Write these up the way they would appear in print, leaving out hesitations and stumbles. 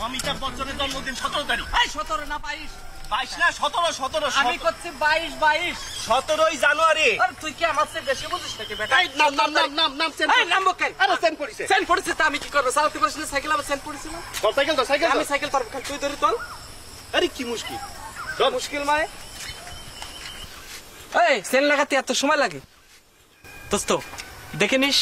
অমিতাভ বচ্চনের জন্মদিন 17 তারিখ। 17 না 22? 22 না 17। আমি করছি 22। 17ই জানুয়ারি। আরে তুই কি আমার চেয়ে বেশি বুঝিস নাকি বেটা? নাম সেন্ড। এই নাম বকেন। আরে সেন্ড পড়িছে। সেন্ড পড়িছে তা আমি কি করব? চালাতে পারিস না সাইকেল? আমার সেন্ড পড়িছে না। তোর সাইকেল তো সাইকেল। আমি সাইকেল পারব, তুই ধরে চল। আরে কি মুশকিল? সব মুশকিল মানে? এই সেন্ড লাগাতে এত সময় লাগে? দোস্ত দেখে নিস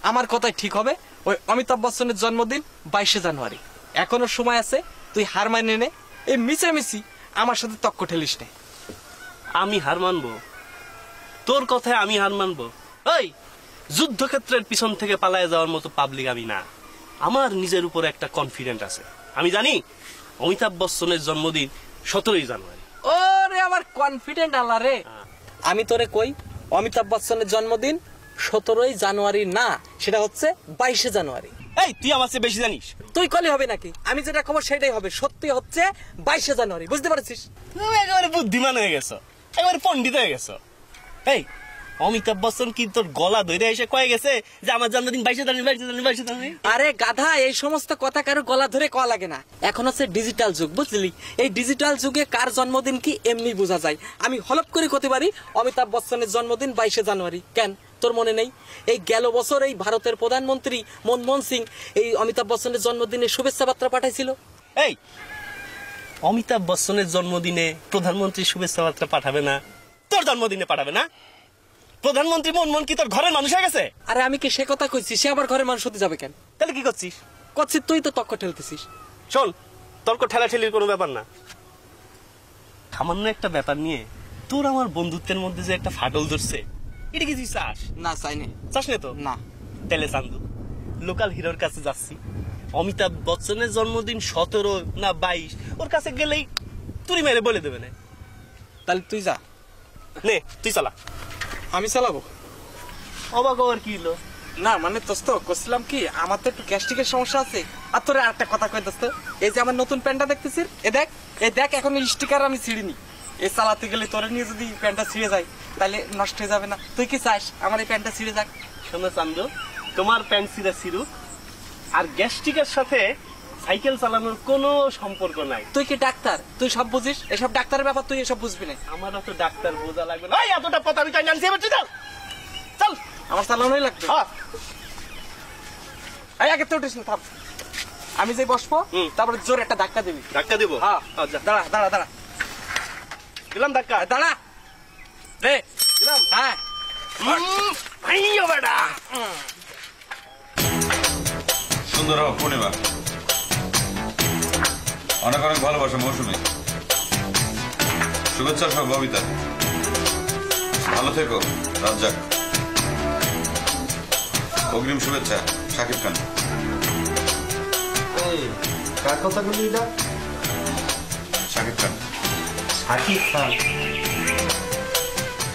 আমার কথাই ঠিক হবে। ওই অমিতাভ বচ্চনের জন্মদিন 22 জানুয়ারি। এখনো সময় আছে, তুই হার মানে নে। এই মিছামিছি আমার সাথে তক্ক ঠেলিস নে। আমি হার মানবো? তোর কথায় আমি হার মানবো? ওই যুদ্ধক্ষেত্রের পিছন থেকে পালায় যাওয়ার মতো পাবলিক আমি না। আমার নিজের উপর একটা কনফিডেন্ট আছে। আমি জানি অমিতাভ বচ্চনের জন্মদিন 17ই জানুয়ারি। ওরে আমার কনফিডেন্ট আল্লাহ রে। আমি তোরে কই অমিতাভ বচ্চনের জন্মদিন 17ই জানুয়ারি না, সেটা হচ্ছে 22 জানুয়ারি। এই তুই আমার চেয়ে বেশি জানিস। তুই কলি হবে নাকি? আমি যেটা খবর সেটাই হবে। সত্যি হচ্ছে 22 জানুয়ারি, বুঝতে পারছিস? তুমি একেবারে বুদ্ধিমান হয়ে গেছো, একেবারে পণ্ডিত হয়ে গেছো। এই অমিতাভ বচ্চন কি তোর গলা ধরে এসে কয়ে গেছে যে আমার জন্মদিন 22 জানুয়ারি? আরে গাধা, এই সমস্ত কথা কারো গলা ধরে কওয়া লাগে না। এখন হচ্ছে ডিজিটাল যুগ, বুঝলি? এই ডিজিটাল যুগে কার জন্মদিন কি এমনি বোঝা যায়। আমি হলপ করে কতে পারি অমিতাভ বচ্চনের জন্মদিন 22 জানুয়ারি। কেন তোর মনে নেই? এই গেল বছর এই ভারতের প্রধানমন্ত্রী মনমোহন সিং এই অমিতাভ বচ্চনের জন্মদিনে শুভেচ্ছা বার্তা পাঠাইছিল। এই অমিতাভ বচ্চনের জন্মদিনে প্রধানমন্ত্রী শুভেচ্ছা বার্তা পাঠাবে না? তোর জন্মদিনে পাঠাবে না? প্রধানমন্ত্রী মনমোহন কি তোর ঘরের মানুষ হয়ে গেছে? আরে আমি কি সে কথা কইছি? সে আবার ঘরের মানুষ হতে যাবে কেন? তাহলে কি করছিস? করছি তুই তো তক্ক ঠেলতেছিস। শোন, তর্ক ঠেলাঠেলির কোনো ব্যাপার না। সামান্য একটা ব্যাপার নিয়ে তোর আমার বন্ধুত্বের মধ্যে যে একটা ফাটল ধরছে, এটা কি তুই চাস? না চাইনি। চাস না তো? না। তেলে চান্দু লোকাল হিরোর কাছে যাচ্ছি। অমিতাভ বচ্চনের জন্মদিন 17 না 22, ওর কাছে গেলেই তুই মেরে বলে দেবে না। তাহলে তুই যা। নে তুই চালা। আমি চালাবো? অবাক হওয়ার কি হলো? না মানে দোস্ত করছিলাম কি, আমার তো একটু গ্যাস্ট্রিকের সমস্যা আছে। আর তোর আরেকটা কথা কই দোস্ত, এই যে আমার নতুন প্যান্টটা দেখতেছিস, এই দেখ এখন স্টিকার আমি ছিঁড়িনি। এই চালাতে গেলে তোরে নিয়ে যদি প্যান্টটা ছিঁড়ে যায় তাহলে নষ্ট হয়ে যাবে না? তুই কি চাস আমার এই প্যান্টটা ছিঁড়ে যাক? শোনো চান্দু, তোমার প্যান্ট ছিঁড়া ছিঁড়ুক, আর গ্যাস্ট্রিকের সাথে সাইকেল চালানোর কোনো সম্পর্ক নাই। তুই কি ডাক্তার? তুই সব বুঝিস? এসব ডাক্তারের ব্যাপার তুই এসব বুঝবি না। আমার তো ডাক্তার বোঝা লাগবে না। এতটা পথ আমি চাই জানছি। এবার চল চল, আমার চালানোই লাগবে। আগে তো উঠিস না, থাম। আমি যে বসবো তারপরে জোর একটা ধাক্কা দিবি। ধাক্কা দেবো? হ্যাঁ দাঁড়া দাঁড়া দাঁড়া। দিলাম ধাক্কা। দাঁড়া রে। দিলাম। হ্যাঁ বেটা। সুন্দর পূর্ণিমা, অনেক অনেক ভালোবাসা মৌসুমী, শুভেচ্ছা সব ববিতা। ভালো থেকো রাজ্জাক। অগ্রিম শুভেচ্ছা শাকিব খান। কার কথা বলি? এটা শাকিব খান। শাকিব খান?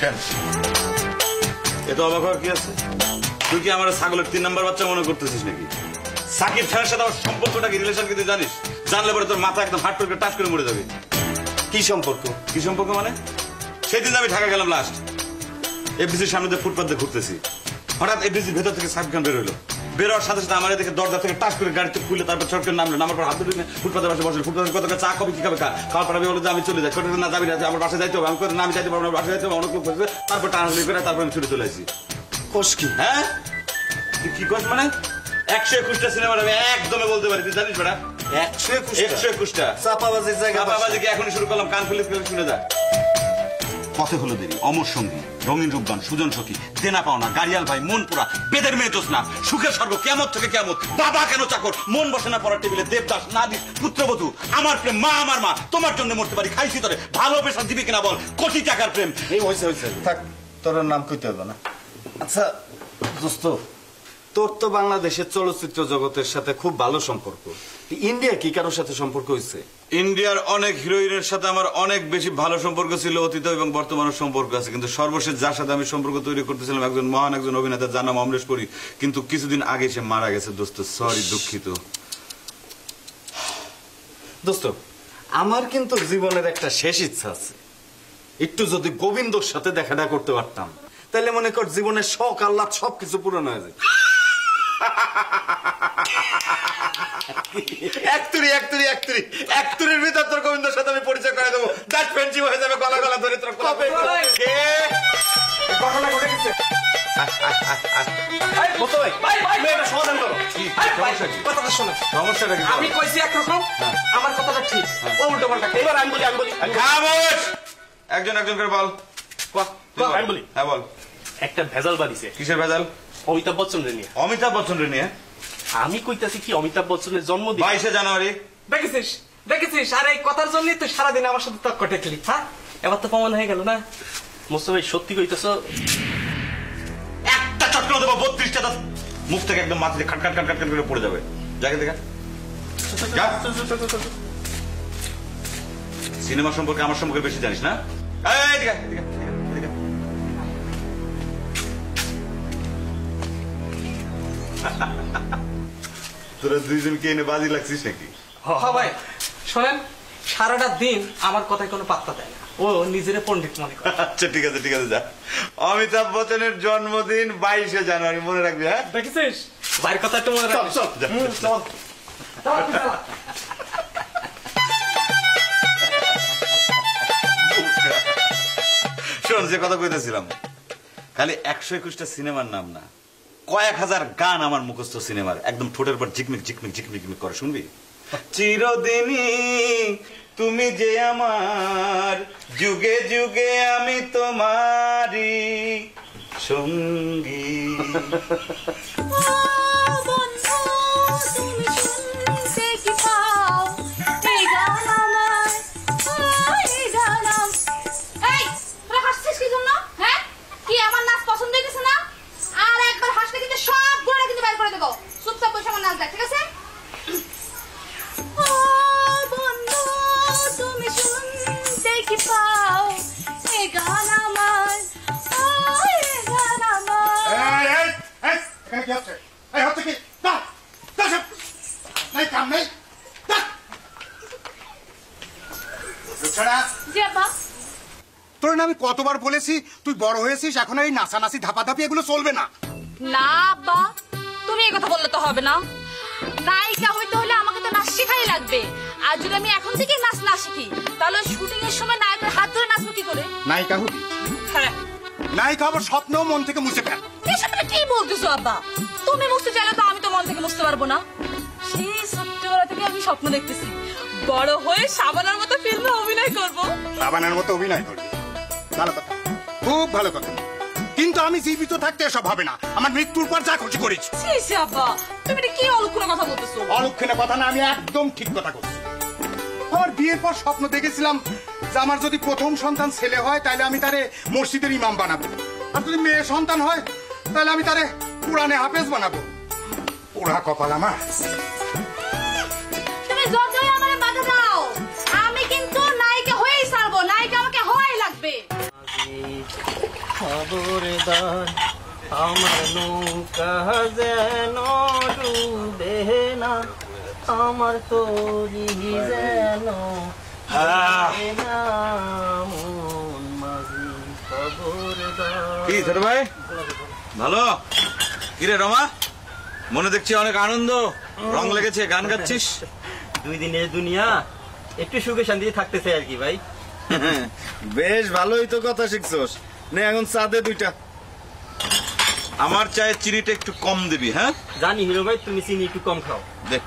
কেন এত অবাক হওয়ার কি আছে? তুই কি আমার ছাগলের 3 নম্বর বাচ্চা মনে করতেছিস নাকি? শাকিব খানের সাথে আমার সম্পর্কটা কি, রিলেশন কি তুই জানিস? জানলে পরে তোর মাথা একদম হাট করে টাচ করে মরে যাবে। কি সম্পর্ক? কি সম্পর্ক মানে? সেদিন আমি ঢাকা গেলাম লাস্ট, এফডিসির সামনে দিয়ে ফুটপাথ দিয়ে ঘুরতেছি। হঠাৎ এফডিসির ভেতর থেকে শাকিব খান বের হইলো। বেরোয়ার সাথে সাথে আমার দেখে দরজা থেকে টাচ করে গাড়িতে খুলে তারপর ছটকে নামলেন। আমার পর হাত ধরে ফুটপাথের পাশে বসলেন। ফুটপাথের কত চা কফি কি খাবে খাওয়ার পর আমি বলে যে আমি চলে যাই। ছোট না যাবি না, আমার বাসায় যাইতে হবে। আমি না আমি যাইতে পারবো না, বাসায় যাইতে হবে, অনেক লোক বসবে। তারপর টানাটানি করে তারপর আমি ছুটে চলে আসি। কোষ কি? হ্যাঁ তুই কি করছ মানে? 121টা সিনেমার আমি একদমে বলতে পারি, তুই জানিস বেটা? 121টা চাপাবাজির জায়গা। চাপাবাজি কি এখনই শুরু করলাম? কান খুলে শুনে যা। পথে হলো দেরি, অমর সঙ্গী, রঙিন রূপদান, সুজন সখী, দেনা পাওনা, গাড়িয়াল ভাই, মনপুরা, বেদের মেয়ে জোৎস্না, সুখের স্বর্গ, কেমত থেকে কেমত, বাবা কেন চাকর, মন বসে না পড়ার টেবিলে, দেবদাস, নাদিস, পুত্রবধূ, আমার প্রেম, মা আমার মা, তোমার জন্য মরতে পারি, খাইছি তোরে, ভালোবেসা দিবি কিনা বল, কোটি টাকার প্রেম। এই হয়েছে থাক, তোর নাম কইতে হবে না। আচ্ছা দোস্ত, তোর তো বাংলাদেশের চলচ্চিত্র জগতের সাথে খুব ভালো সম্পর্ক। ইন্ডিয়া কি কারোর সাথে সম্পর্ক হয়েছে? ইন্ডিয়ার অনেক হিরোইনের সাথে আমার অনেক বেশি ভালো সম্পর্ক ছিল, অতীত এবং বর্তমানের সম্পর্ক আছে, কিন্তু সর্বশেষ যার সাথে আমি সম্পর্ক তৈরি করতেছিলাম একজন মহান একজন অভিনেতা, যার নাম অমরেশ পুরী, কিন্তু কিছুদিন আগে সে মারা গেছে দোস্ত। সরি, দুঃখিত দোস্ত। আমার কিন্তু জীবনের একটা শেষ ইচ্ছা আছে, একটু যদি গোবিন্দর সাথে দেখাটা করতে পারতাম তাহলে মনে কর জীবনের শখ আহ্লাদ সবকিছু পূরণ হয়ে যায়। একতুরির ভিতর তোর গোবিন্দর সাথে আমি পরিচয় করে দেবো, দাঁত ফ্রেন্ডশিপ হয়ে যাবে, গলা গলা ধরে তোর কবে ঘটনা ঘটে গেছে। সমাধান করো, কথাটা শোনো। সমস্যাটা কি? আমি কইছি একরকম, আমার কথাটা ঠিক, ও উল্টো পাল্টা। এবার আমি বলি খামোশ! একজন একজন করে বল। আমি বলি। হ্যাঁ বল। একটা ভেজাল বাড়িছে। কিসের ভেজাল? অমিতাভ বচ্চন রে নিয়ে। অমিতাভ বচ্চন রে নিয়ে? আমি কইতাছি কি, অমিতাভ বচ্চনের জন্মদিন 22শে জানুয়ারি। দেখেছিস আর এই কথার জন্যই তো সারাদিন আমার সাথে তক্ক টেকলি। হ্যাঁ, এবার তো প্রমাণ হয়ে গেল না? মোস্তফা ভাই সত্যি কইতাছো? একটা চটকানো দেবো 32টা, তার মুখ থেকে একদম মাটিতে খাট খাট খাট খাট করে পড়ে যাবে। জায়গা দেখা সিনেমা সম্পর্কে আমার সম্পর্কে বেশি জানিস না? এই, এদিকে, এদিকে, এদিকে। তোরা দুইজনকে এনে বাজি লাগছিস নাকি? হ্যাঁ ভাই শোনেন, সারাটা দিন আমার কথায় কোনো পাত্তা দেয় না, ও নিজের পণ্ডিত মনে করে। আচ্ছা ঠিক আছে, ঠিক আছে, যা। অমিতাভ বচ্চনের জন্মদিন 22শে জানুয়ারি, মনে রাখবি। হ্যাঁ, দেখেছিস ভাইয়ের কথা একটু মনে রাখবি। যা। শোন, যে কথা কইতেছিলাম, খালি 121টা সিনেমার নাম না, কয়েক হাজার গান আমার মুখস্থ সিনেমার, একদম ঠোঁটের পর ঝিকমিক ঝিকমিক ঝিকমিক ঝিকমিক করে, শুনবি? চিরদিনই তুমি যে আমার, যুগে যুগে আমি তোমারই সঙ্গী। তোর না আমি কতবার বলেছি তুই বড় হয়েছিস, এখন এই নাচানাচি ধাপাধাপি এগুলো চলবে না। না আব্বা, তুমি এই কথা বললে তো হবে না। নায়িকা হইতে হলে আমাকে তো নাচ শেখাই লাগবে, আর যদি আমি এখন থেকে নাচ না শিখি তাহলে শুটিং এর সময় নায়কের হাত ধরে নাচবো কি করে? নায়িকা হবি? হ্যাঁ। নায়িকা হবার স্বপ্ন মন থেকে মুছে ফেল। এসব তুমি কি বলতেছো আব্বা? তুমি মুছতে চাইলে তো আমি তো মন থেকে মুছতে পারবো না। সেই ছোট্টবেলা থেকে আমি স্বপ্ন দেখতেছি বড় হয়ে শাবানার মতো ফিল্মে অভিনয় করবো। শাবানার মতো অভিনয় করবি? ভালো কথা, খুব ভালো কথা, কিন্তু আমি জীবিত থাকতে এসব হবে না। আমার মৃত্যুর পর যা খুশি করেছি। আব্বা তুমি এটা কি অলক্ষণে কথা বলতেছো? অলক্ষণে কথা না, আমি একদম ঠিক কথা করছি। আমার বিয়ের পর স্বপ্ন দেখেছিলাম যে আমার যদি প্রথম সন্তান ছেলে হয় তাহলে আমি তারে মসজিদের ইমাম বানাবো, আর যদি মেয়ে সন্তান হয় তাহলে আমি তারে কোরআনে হাফেজ বানাবো। ওরা কপাল আমার। তুমি যতই আমারে বাধা দাও, আমি কিন্তু নায়িকা হয়েই ছাড়বো। নায়িকা আমাকে হওয়াই লাগবে। খবরদার আমার নৌকা যেন ডুবে না, আমার তরি যেন মন মাঝি। খবরদার। কি ছোট ভাই, ভালো? কিরে রমা, মনে দেখছি অনেক আনন্দ, রং লেগেছে, গান গাচ্ছিস? 2 দিনের দুনিয়া, একটু সুখে শান্তিতে থাকতে চাই আর কি ভাই। বেশ ভালোই তো কথা শিখছস। নে এখন চা দে 2টা। আমার চায়ের চিনিটা একটু কম দিবি। হ্যাঁ জানি হিরো ভাই, তুমি চিনি একটু কম খাও। দে।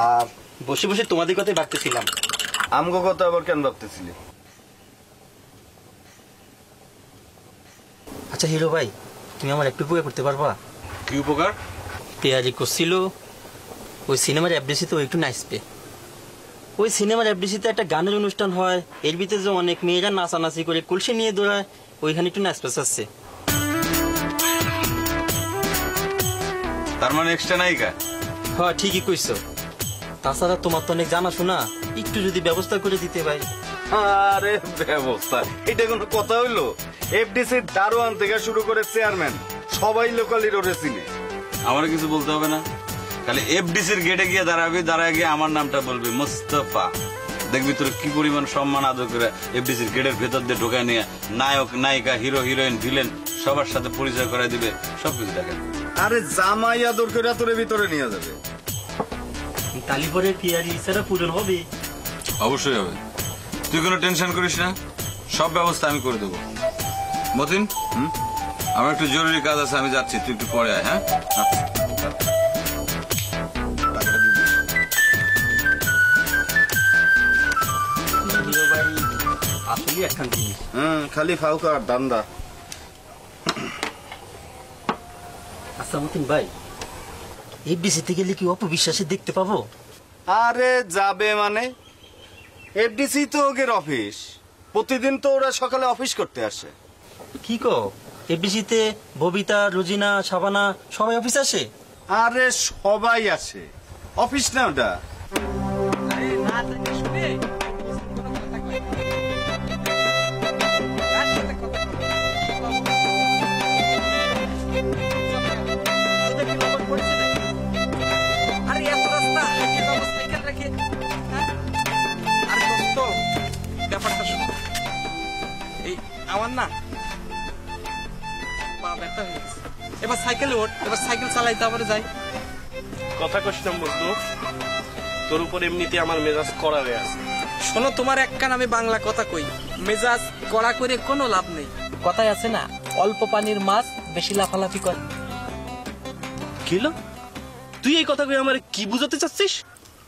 আর বসে বসে তোমাদের কথাই ভাবতেছিলাম। আমগো কথা আবার কেন ভাবতেছিলি? আচ্ছা হিরো ভাই, তুমি আমার একটু উপকার করতে পারবা? কি উপকার? পেয়ারি করছিল ওই সিনেমার এফডিসিতে, একটু নাচবে। ওই সিনেমার এফডিসিতে একটা গানের অনুষ্ঠান হয়, এর ভিতরে যে অনেক মেয়েরা নাচানাচি করে কলসি নিয়ে দৌড়ায়, ওইখানে একটু নাচতে চাচ্ছে। তার মানে এক্সট্রা নায়িকা? হ্যাঁ ঠিকই কইছো। তাছাড়া তোমার তো অনেক জানাশোনা, একটু যদি ব্যবস্থা করে দিতে ভাই। আরে ব্যবস্থা, এটা কোনো কথা হইলো? এফডিসি দারোয়ান থেকে শুরু করে চেয়ারম্যান সবাই লোকালি রোডে চিনে। আমার কিছু বলতে হবে না, খালি এফডিসির গেটে গিয়ে দাঁড়াবি, দাঁড়ায় গিয়ে আমার নামটা বলবি মুস্তাফা। দেখবি তোর কি পরিমাণ সম্মান আদর করে এফডিসির গেটের ভেতর দিয়ে ঢোকায় নিয়ে নায়ক নায়িকা হিরো হিরোইন ভিলেন সবার সাথে পরিচয় করাই দিবে, সবকিছু দেখেন। আরে জামাই আদর করে তোর ভিতরে নিয়ে যাবে। কালীপুরের পিয়ারি ইচ্ছাটা পূরণ হবে। অবশ্যই হবে, তুই কোনো টেনশন করিস না, সব ব্যবস্থা আমি করে দেবো। মতিন, আমার একটু জরুরি কাজ আছে, আমি যাচ্ছি, তুই একটু পরে আয়। হ্যাঁ, আসলে একখান জিনিস। খালি ফাউকা আর দান্দা। আচ্ছা মতিন ভাই, এফডিসিতে গেলে কি অপবিশ্বাসে দেখতে পাবো? আরে যাবে মানে, এফডিসি তো ওদের অফিস, প্রতিদিন তো ওরা সকালে অফিস করতে আসে। কি কো, এফডিসিতে ববিতা, রোজিনা, শাবানা সবাই অফিস আসে? আরে সবাই আসে, অফিস না ওটা। ব্যাপারটা শোনো, এই আমার না পা ব্যথা হয়ে গেছে, এবার সাইকেলে ওঠ, এবার সাইকেল চালাইতে আবার যাই। কথা কষ্ট বন্ধু, তোর উপর এমনিতে আমার মেজাজ করা হয়ে আছে। শোনো, তোমার এক কান আমি বাংলা কথা কই, মেজাজ কড়া করে কোনো লাভ নেই। কথাই আছে না, অল্প পানির মাছ বেশি লাফালাফি করে। কিলো, তুই এই কথা কই আমার কি বুঝাতে চাচ্ছিস?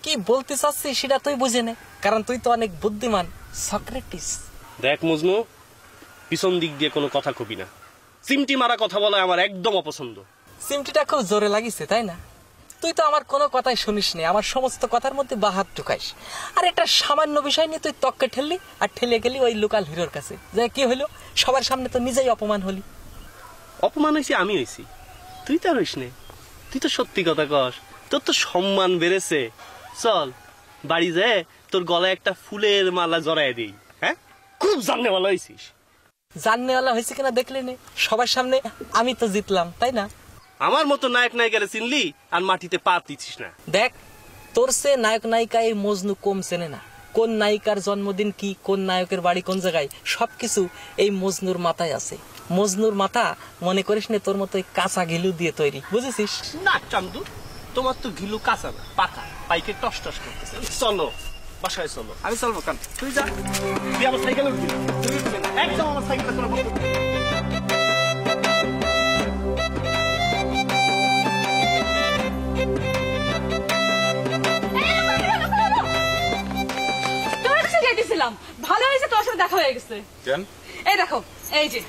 কি বলতে চাচ্ছি সেটা তুই বুঝে নে, কারণ তুই তো অনেক বুদ্ধিমান, সক্রেটিস। দেখ মজনু, পিছন দিক দিয়ে কোনো কথা কবি না, চিমটি মারা কথা বলা আমার একদম অপছন্দ। সিমটিটা খুব জোরে লাগিছে তাই না? তুই তো আমার কোনো কথাই শুনিস নি, আমার সমস্ত কথার মধ্যে বাহাত ঢুকাইস। আর একটা সামান্য বিষয় নিয়ে তুই তককে ঠেললি আর ঠেলে গেলি ওই লোকাল হিরোর কাছে, যে কি হলো সবার সামনে তো নিজেই অপমান হলি। অপমান হয়েছি আমি হয়েছি, তুই তো আর হইস নে। তুই তো সত্যি কথা কস, তোর তো সম্মান বেড়েছে। চল বাড়ি যায় তোর গলায় একটা ফুলের মালা জড়াই দিই। হ্যাঁ, খুব জাননে ভালো হয়েছিস। জাননেওয়ালা হয়েছে কিনা দেখলি নে, সবার সামনে আমি তো জিতলাম তাই না? আমার মতো নায়ক নায়িকারে চিনলি আর মাটিতে পা দিচ্ছিস না। দেখ, তোর সে নায়ক নায়িকা এই মজনু কম চেনে না। কোন নায়িকার জন্মদিন কি, কোন নায়কের বাড়ি কোন জায়গায়, সবকিছু এই মজনুর মাথায় আছে। মজনুর মাথা মনে করিস নে তোর মতো কাঁচা ঘিলু দিয়ে তৈরি, বুঝেছিস? না চান্দু, তোমার তো ঘিলু কাঁচা না, পাকা, পাইকে টস টস করতেছে। চলো বাসায় চলো। আমি চলবো কেন, তুই যা। তুই আমার সাইকেলে উঠবি না, তুই উঠবি না, একদম আমার সাইকেলে তোরা বন্ধ করবি। তোর কাছে যাইতেছিলাম, ভালো হয়েছে তোর সাথে দেখা হয়ে গেছে। কেন? এই দেখো, এই যে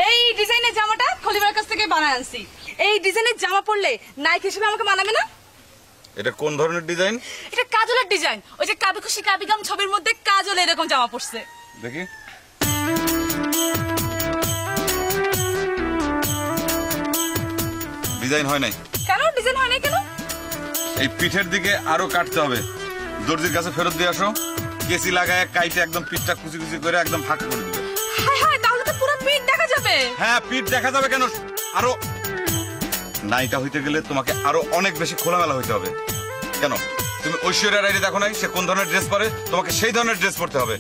এই ডিজাইনের জামাটা খলিবার কাছ থেকে বানায় আনছি। এই ডিজাইনের জামা পরলে নায়ক হিসেবে আমাকে মানাবে না? এটা কোন ধরনের ডিজাইন? এটা কাজলের ডিজাইন, ওই যে কাবি খুশি কাবি গাম ছবির মধ্যে কাজল এরকম জামা পরছে। দেখি। ডিজাইন হয় নাই। কেন ডিজাইন হয় নাই কেন? এই পিঠের দিকে আরো কাটতে হবে, দর্জির কাছে ফেরত দিয়ে আসো, কেসি লাগায় কাইটে একদম পিঠটা কুচি কুচি করে একদম ফাঁকা করে দিবে। হায় হায়, তাহলে তো পুরো পিঠ দেখা যাবে। হ্যাঁ, পিঠ দেখা যাবে কেন, আরো নায়িকা হইতে গেলে তোমাকে আরো অনেক বেশি খোলামেলা হইতে হবে। কেন, তুমি ঐশ্বরিয়া রায় দেখো নাই সে কোন ধরনের ড্রেস পরে, তোমাকে সেই ধরনের ড্রেস পরতে হবে।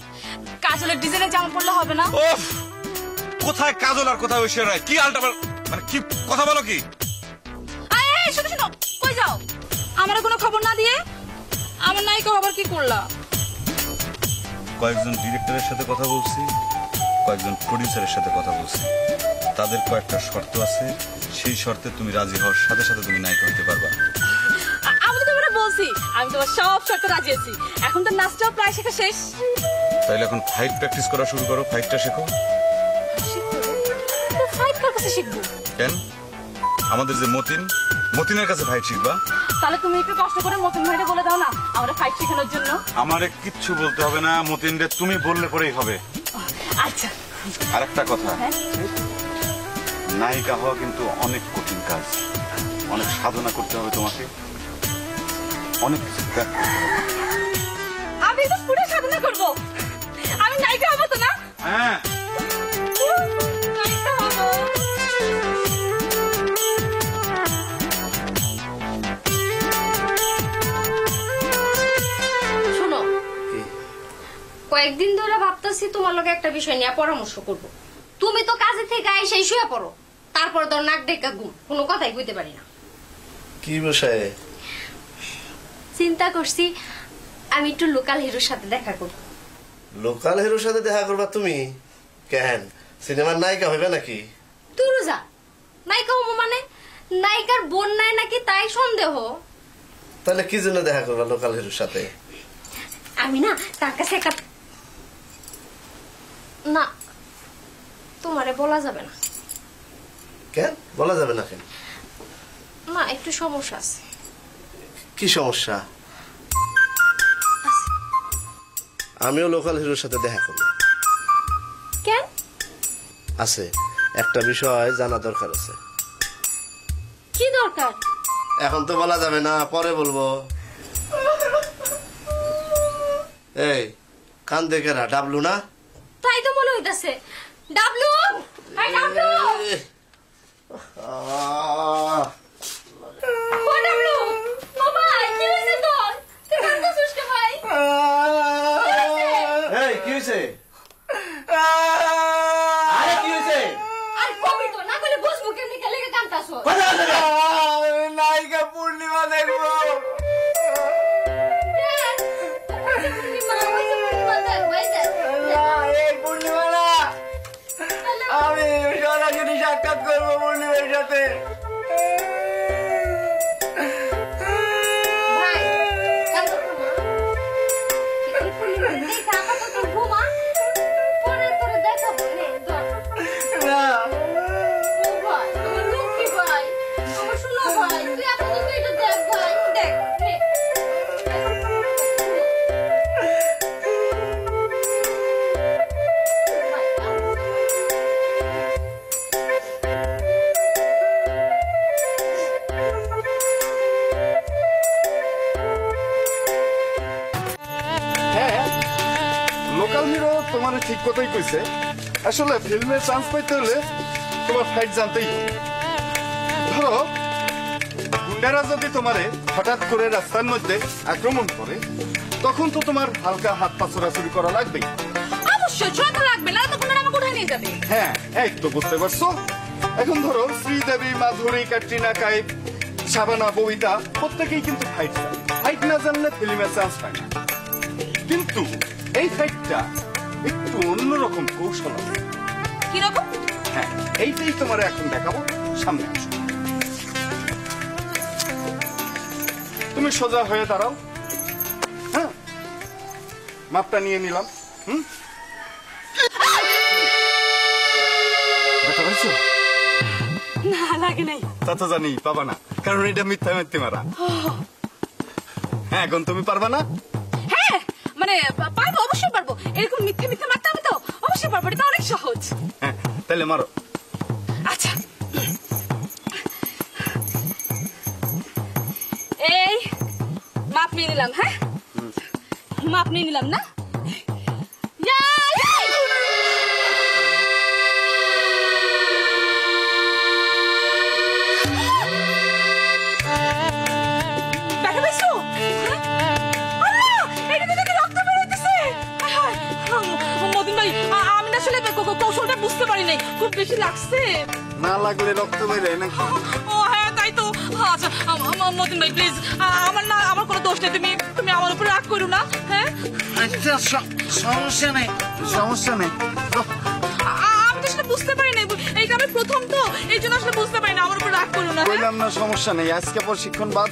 কাজলের ডিজাইনের জামা পরলে হবে না? ওফ, কোথায় কাজল আর কোথায় ঐশ্বরিয়া রায়, কি আলটা মানে কি কথা বলো কি? এই শোনো শোনো, কই যাও? আমার কোনো খবর না দিয়ে আমার নায়িকা আবার কি করলা? কয়েকজন ডিরেক্টরের সাথে কথা বলছি, কয়েকজন প্রডিউসারের সাথে কথা বলছি, তাদের কয়েকটা শর্ত আছে, সেই শর্তে তুমি রাজি হওয়ার সাথে সাথে তুমি নায়িকা হতে পারবা। আমি তো তোমার বলছি, আমি তোমার সব শর্তে রাজি আছি। এখন তো নাচটাও প্রায় শেখা শেষ। তাইলে এখন ফাইট প্র্যাকটিস করা শুরু করো, ফাইটটা শেখো। ফাইট কার কাছে শিখবো? কেন, আমাদের যে মতিনের কাছে ফাইট শিখবা। তাহলে তুমি একটু কষ্ট করে মতিন ভাইকে বলে দাও না আমরা ফাইট শেখানোর জন্য। আমারে কিচ্ছু বলতে হবে না, মতিনরে তুমি বললে পরেই হবে। আচ্ছা, আর একটা কথা, নায়িকা হওয়া কিন্তু অনেক কঠিন কাজ, অনেক সাধনা করতে হবে তোমাকে। অনেক কিছু দেখ। আমি তো পুরো সাধনা করবো, আমি নায়িকা হবো তো না? হ্যাঁ নায়িকা হবো। শোনো, কয়েকদিন ধরে ভাবতেছি তোমার লগে একটা বিষয় নিয়ে পরামর্শ করব। তুমি তো কাজে থেকে এসে শুয়ে পড়ো, তারপর তোর নাক ডেকা ঘুম, কোনো কথাই কইতে পারি না। কি বিষয়ে? চিন্তা করছি আমি একটু লোকাল হিরোর সাথে দেখা করব। লোকাল হিরোর সাথে দেখা করবা তুমি? কেন, সিনেমার নায়িকা হইবে নাকি? তুই যা, নায়িকা হবো মানে? নায়িকার বোন নাই নাকি তাই সন্দেহ। তাহলে কি জন্য দেখা করবা লোকাল হিরোর সাথে? আমি না তার কাছে একটা, না তোমারে বলা যাবে না। কেন বলা যাবে না? কেন? না একটু সমস্যা আছে। কি সমস্যা? আমিও লোকাল হিরোর সাথে দেখা করব। কেন? আছে একটা বিষয় জানা দরকার আছে। কি দরকার? এখন তো বলা যাবে না, পরে বলবো। এই কান দেখে না, ডাবলু না? তাই তো মনে হইতাছে। ডাবলু, এই ডাবলু, ও ডাবলু, ও ভাই কি হইছে তোর? তুই কাঁদছিস কে ভাই? এই কি হয়েছে? আরে কি হয়েছে? আর কবি তো না বলে বুঝবো কেমনে কে লেগে কাঁদতাছ? নায়িকা পূর্ণিমা দেখবো। পূর্ণিমা না, আমি সরাসরি সাক্ষাৎ করবো পূর্ণিমার সাথে। লোকাল হিরো তোমার ঠিক কথাই কইছে। আসলে ফিল্মে চান্স পাইতে হলে তোমার ফাইট জানতেই হবে। ধরো গুন্ডারা যদি তোমারে হঠাৎ করে রাস্তার মধ্যে আক্রমণ করে, তখন তো তোমার হালকা হাত পা ছোড়াছুড়ি করা লাগবেই। অবশ্যই ছোটা লাগবে, না তো কোনো আমাকে উঠাই নিয়ে যাবে। হ্যাঁ এই তো বুঝতে পারছো। এখন ধরো শ্রীদেবী, মাধুরী, ক্যাটরিনা কাইফ, শাবানা, ববিতা প্রত্যেকেই কিন্তু ফাইট চায়। ফাইট না জানলে ফিল্মে চান্স পায় না। কিন্তু এই ফাইটটা একটু অন্যরকম কৌশল আছে। কিরকম? হ্যাঁ এইটাই তোমার এখন দেখাবো, সামনে আসো। তুমি সোজা হয়ে দাঁড়াও। হ্যাঁ মাপটা নিয়ে নিলাম। ব্যথা পাইছো? না লাগে নাই। তা তো জানি পাবা না, কারণ এটা মিথ্যা মিথ্যে মারা। হ্যাঁ এখন তুমি পারবা না? হ্যাঁ মানে পারবো, অবশ্যই পারবো। এরকম মিথ্যে মিথ্যে মারতে হবে তো অবশ্যই পারবো, এটা অনেক সহজ। হ্যাঁ তাহলে মারো। আচ্ছা এই মাপ নিয়ে নিলাম। হ্যাঁ মাপ নিয়ে নিলাম না? দেখা পাইছো? মদিন ভাই আমি আসলে কৌশলটা বুঝতে পারি নাই, খুব বেশি লাগছে। না লাগলে রক্ত বেরোয় নাকি? ও হ্যাঁ তাই তো। আচ্ছা মদিন ভাই প্লিজ, আমার কোনো দোষ নেই, তুমি আমার উপরে রাগ করো না। হ্যাঁ আচ্ছা সমস্যা নেই, সমস্যা নেই। আমি তো আসলে বুঝতে পারি নাই, এই গ্রামে প্রথম তো, এই জন্য আসলে বুঝতে পারি না, আমার উপর রাগ করো না। বললাম না সমস্যা নেই, আজকে প্রশিক্ষণ বাদ,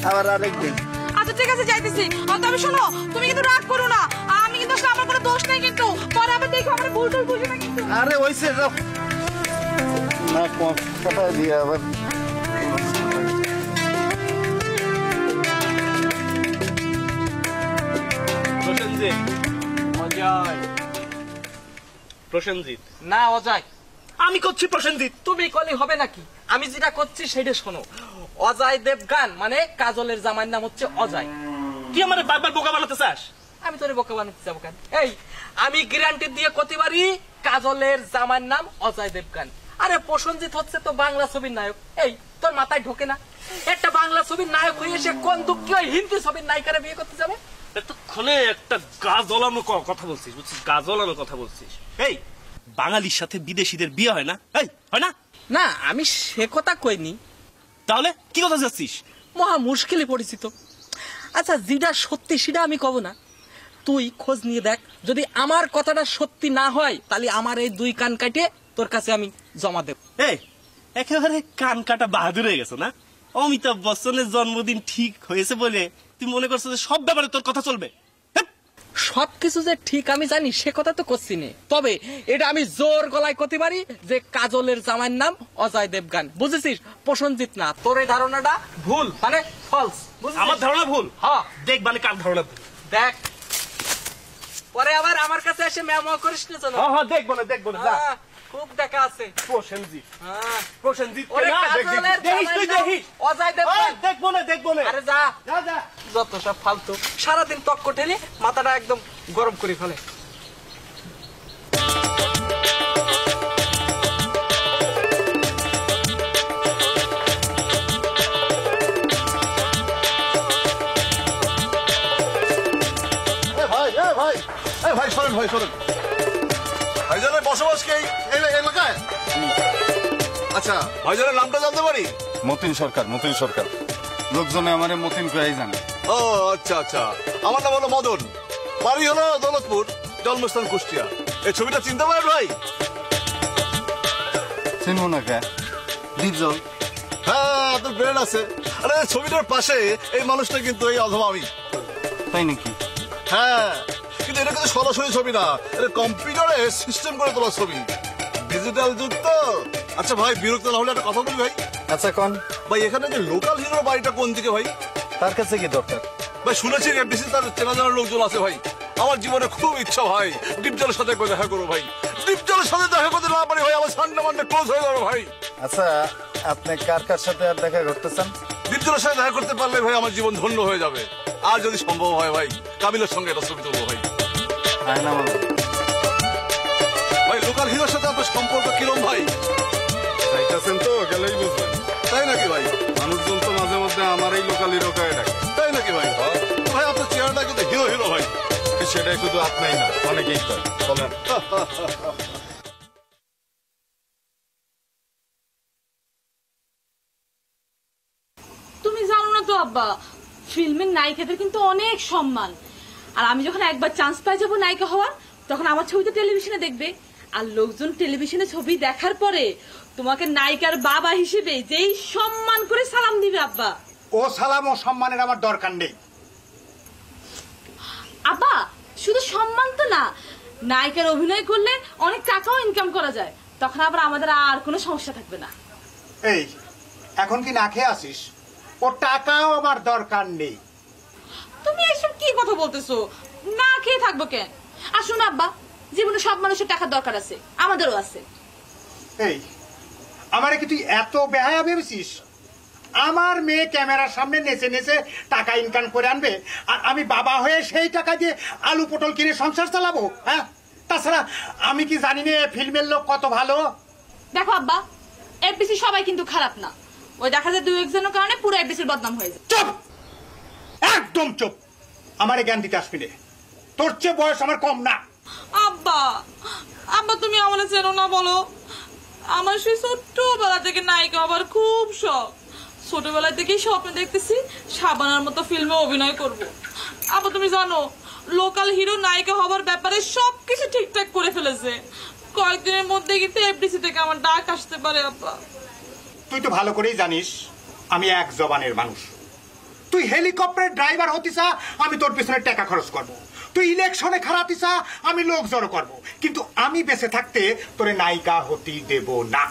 আবার আরেকদিন। আচ্ছা ঠিক আছে যাইতেছি। তবে শোনো তুমি কিন্তু রাগ করো না, আমি কিন্তু আসলে আমার কোনো দোষ নেই, কিন্তু পরে আবার দেখো আমার ভুল টুল বুঝে না কিন্তু। আরে ওইসে যাও না, কথা দিয়ে আবার প্রসেনজিৎ না অজয়, আমি করছি প্রসেনজিৎ। তুমি কলি হবে নাকি? আমি যেটা করছি সেটা শোনো। অজয় দেবগান মানে কাজলের জামাইয়ের নাম হচ্ছে অজয়। কি আমার বারবার বোকা বানাতে চাস? আমি তোরে বোকা বানাতে যাবো কেন? এই আমি গ্যারান্টি দিয়ে করতে পারি কাজলের জামাইয়ের নাম অজয় দেবগান। আরে প্রসেনজিৎ হচ্ছে তো বাংলা ছবির নায়ক। এই তোর মাথায় ঢোকে না? একটা বাংলা ছবির নায়ক হয়ে সে কোন দুঃখী হয় হিন্দি ছবির নায়িকারে বিয়ে করতে যাবে? এতক্ষণে একটা গা জ্বলানো কথা বলছিস, বুঝছিস? গা জ্বলানো কথা বলছিস। এই বাঙালির সাথে বিদেশিদের বিয়ে হয় না? এই হয় না? না আমি সে কথা কইনি। তাহলে কি কথা যাচ্ছিস? মহা মুশকিলে পরিচিত। আচ্ছা যেটা সত্যি সেটা আমি কব না, তুই খোঁজ নিয়ে দেখ। যদি আমার কথাটা সত্যি না হয় তাহলে আমার এই 2 কান কাটে তোর কাছে আমি জমা দেব। এই একেবারে কান কাটা বাহাদুর হয়ে গেছে না? অমিতাভ বচ্চনের জন্মদিন ঠিক হয়েছে বলে তুই মনে করছিস যে সব ব্যাপারে তোর কথা চলবে? সবকিছু যে ঠিক আমি জানি সে কথা তো করছি না, তবে এটা আমি জোর গলায় করতে পারি যে কাজলের জামাইয়ের নাম অজয় দেবগান। বুঝেছিস? প্রসেনজিৎ না। তোর এই ধারণাটা ভুল, মানে ফলস। আমার ধারণা ভুল? হ্যাঁ দেখ মানে কার ধারণা ভুল দেখ, পরে আবার আমার কাছে এসে ম্যামো করিস না জানো। হ্যাঁ দেখবো না, দেখবো না, যা। খুব দেখা আছে প্রসেনজিৎ, হ্যাঁ। প্রসেনজিৎ ওরে না, কাজলের দেখিস তুই, জামাইয়ের নাম দেখিস। অজয় দেবগান। দেখবো না, দেখবো না। আরে যা যা যা। যত সব ফালতু, সারাদিন তক্ক ঠেলে মাথাটা একদম গরম করে ফেলে। ভাই শোনেন, ভাই শোনেন, ভাইজানের বসবাস কি এই এলাকায়? আচ্ছা ভাইজানের নামটা জানতে পারি? মতিন সরকার, মতিন সরকার। লোকজনে আমারে মতিন কয়াই জানে। ও আচ্ছা আচ্ছা, আমার নাম হলো মদন, বাড়ি হলো দৌলতপুর, জন্মস্থান কুষ্টিয়া। এই ছবিটা চিনতে পারেন ভাই? চিনবো না কে? ডিপজল। হ্যাঁ আপনার ব্রেন আছে। আরে ছবিটার পাশে এই মানুষটা কিন্তু এই অধম আমি। তাই নাকি? হ্যাঁ, কিন্তু এটা কিন্তু সরাসরি ছবি না, এটা কম্পিউটারে সিস্টেম করে তোলা ছবি, ডিজিটাল যুগ তো। আচ্ছা ভাই বিরক্ত না হলে একটা কথা বলি ভাই। আচ্ছা কোন ভাই এখানে যে লোকাল হিরোর বাড়িটা কোন দিকে ভাই? তার কাছে কি দরকার? ভাই শুনেছি এফডিসি তার চেনা জানার লোকজন আছে ভাই। আমার জীবনে খুব ইচ্ছা ভাই ডিপজলের সাথে একবার দেখা করবো ভাই। ডিপজলের সাথে দেখা করতে না পারি ভাই আমার সান্ডা মান্ডা ক্লোজ হয়ে যাবে ভাই। আচ্ছা আপনি কার কার সাথে আর দেখা করতে চান? ডিপজলের সাথে দেখা করতে পারলে ভাই আমার জীবন ধন্য হয়ে যাবে। আর যদি সম্ভব হয় ভাই কাবিলের সঙ্গে একটা ছবি তুলবো ভাই। আয়না মামা। ভাই লোকাল হিরোর সাথে আপনার সম্পর্ক কিরম ভাই? চাইতেছেন তো গেলেই বুঝবেন। তাই নাকি ভাই? মানুষজন তো মাঝে মধ্যে আমার এই লোকাল হিরো কয়ে ডাকে। তাই নাকি ভাই? ভাই আপনার চেহারাটা কিন্তু হিরো হিরো ভাই। সেটাই শুধু আপনাই না, অনেকেই কয়। বলেন। তুমি জানো না তো আব্বা, ফিল্মের নায়িকাদের কিন্তু অনেক সম্মান। আর আমি যখন একবার চান্স পাই যাবো নায়িকা হওয়ার, তখন আমার ছবি তো টেলিভিশনে দেখবে। আর লোকজন টেলিভিশনে ছবি দেখার পরে তোমাকে নায়িকার বাবা হিসেবে যেই সম্মান করে সালাম দিবে আব্বা। ও সালাম ও সম্মানের আমার দরকার নেই। আব্বা শুধু সম্মান তো না, নায়িকার অভিনয় করলে অনেক টাকাও ইনকাম করা যায়, তখন আবার আমাদের আর কোনো সমস্যা থাকবে না। এই এখন কি না খেয়ে আসিস? ও টাকাও আমার দরকার নেই। তুমি এসব কি কথা বলতেছো? না খেয়ে থাকবো কেন? আসুন আব্বা, জীবনে সব মানুষের টাকার দরকার আছে, আমাদেরও আছে। এই আমারে কি তুই এত বেহায়া ভেবেছিস? আমার মেয়ে ক্যামেরার সামনে নেচে নেচে টাকা ইনকাম করে আনবে, আর আমি বাবা হয়ে সেই টাকা দিয়ে আলু পটল কিনে সংসার চালাবো? হ্যাঁ, তাছাড়া আমি কি জানি না ফিল্মের লোক কত ভালো? দেখো আব্বা, এফডিসি সবাই কিন্তু খারাপ না। ওই দেখা যায় 2-1 কারণে পুরো এফডিসির বদনাম হয়ে যায়। চুপ, একদম চুপ। আমারে জ্ঞান দিতে আসবি না, তোর চেয়ে বয়স আমার কম না। আব্বা, আব্বা তুমি আমার চেনো না বলো? আমার সেই ছোট্টবেলা থেকে নায়িকা হবার খুব শখ। ছোটবেলা থেকেই স্বপ্ন দেখতেছি শাবানার মতো ফিল্মে অভিনয় করব। আব্বা তুমি জানো লোকাল হিরো নায়িকা হবার ব্যাপারে সবকিছু ঠিকঠাক করে ফেলেছে। কয়েকদিনের মধ্যে কিন্তু এফডিসি থেকে আমার ডাক আসতে পারে আব্বা। তুই তো ভালো করেই জানিস আমি এক জবানের মানুষ। তুই হেলিকপ্টারের ড্রাইভার হতিস, আমি তোর পিছনে টাকা খরচ করব। তুই ইলেকশনে খারাপিস, আমি লোক জড়ো করব। কিন্তু আমি বেঁচে থাকতে তোরে নায়িকা হতে দেব না।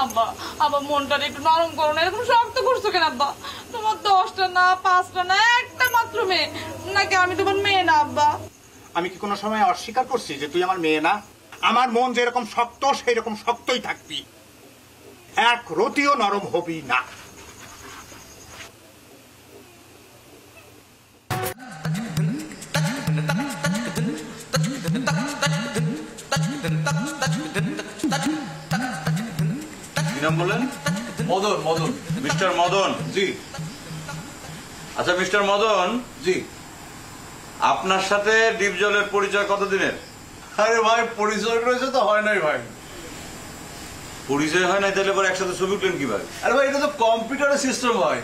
আব্বা, আব্বা মনটা একটু নরম করো না, এরকম শক্ত করছো কেন আব্বা? তোমার 10টা না 5টা না একটা মাত্র মেয়ে, নাকি আমি তোমার মেয়ে না আব্বা? আমি কি কোনো সময় অস্বীকার করছি যে তুই আমার মেয়ে না? আমার মন যেরকম শক্ত সেই রকম শক্তই থাকবি। এক রতিও নরম হবি না। কি নাম বলেন? মদন মদন। মিস্টার মদন। জি আচ্ছা মিস্টার মদন, জি। আপনার সাথে ডিপজলের পরিচয় কতদিনের? আরে ভাই পরিচয় রয়েছে তো হয় নাই ভাই। পরিচয় হয় নাই তাহলে পরে একসাথে ছবি উঠলেন কিভাবে? আরে ভাই এটা তো কম্পিউটারের সিস্টেম ভাই।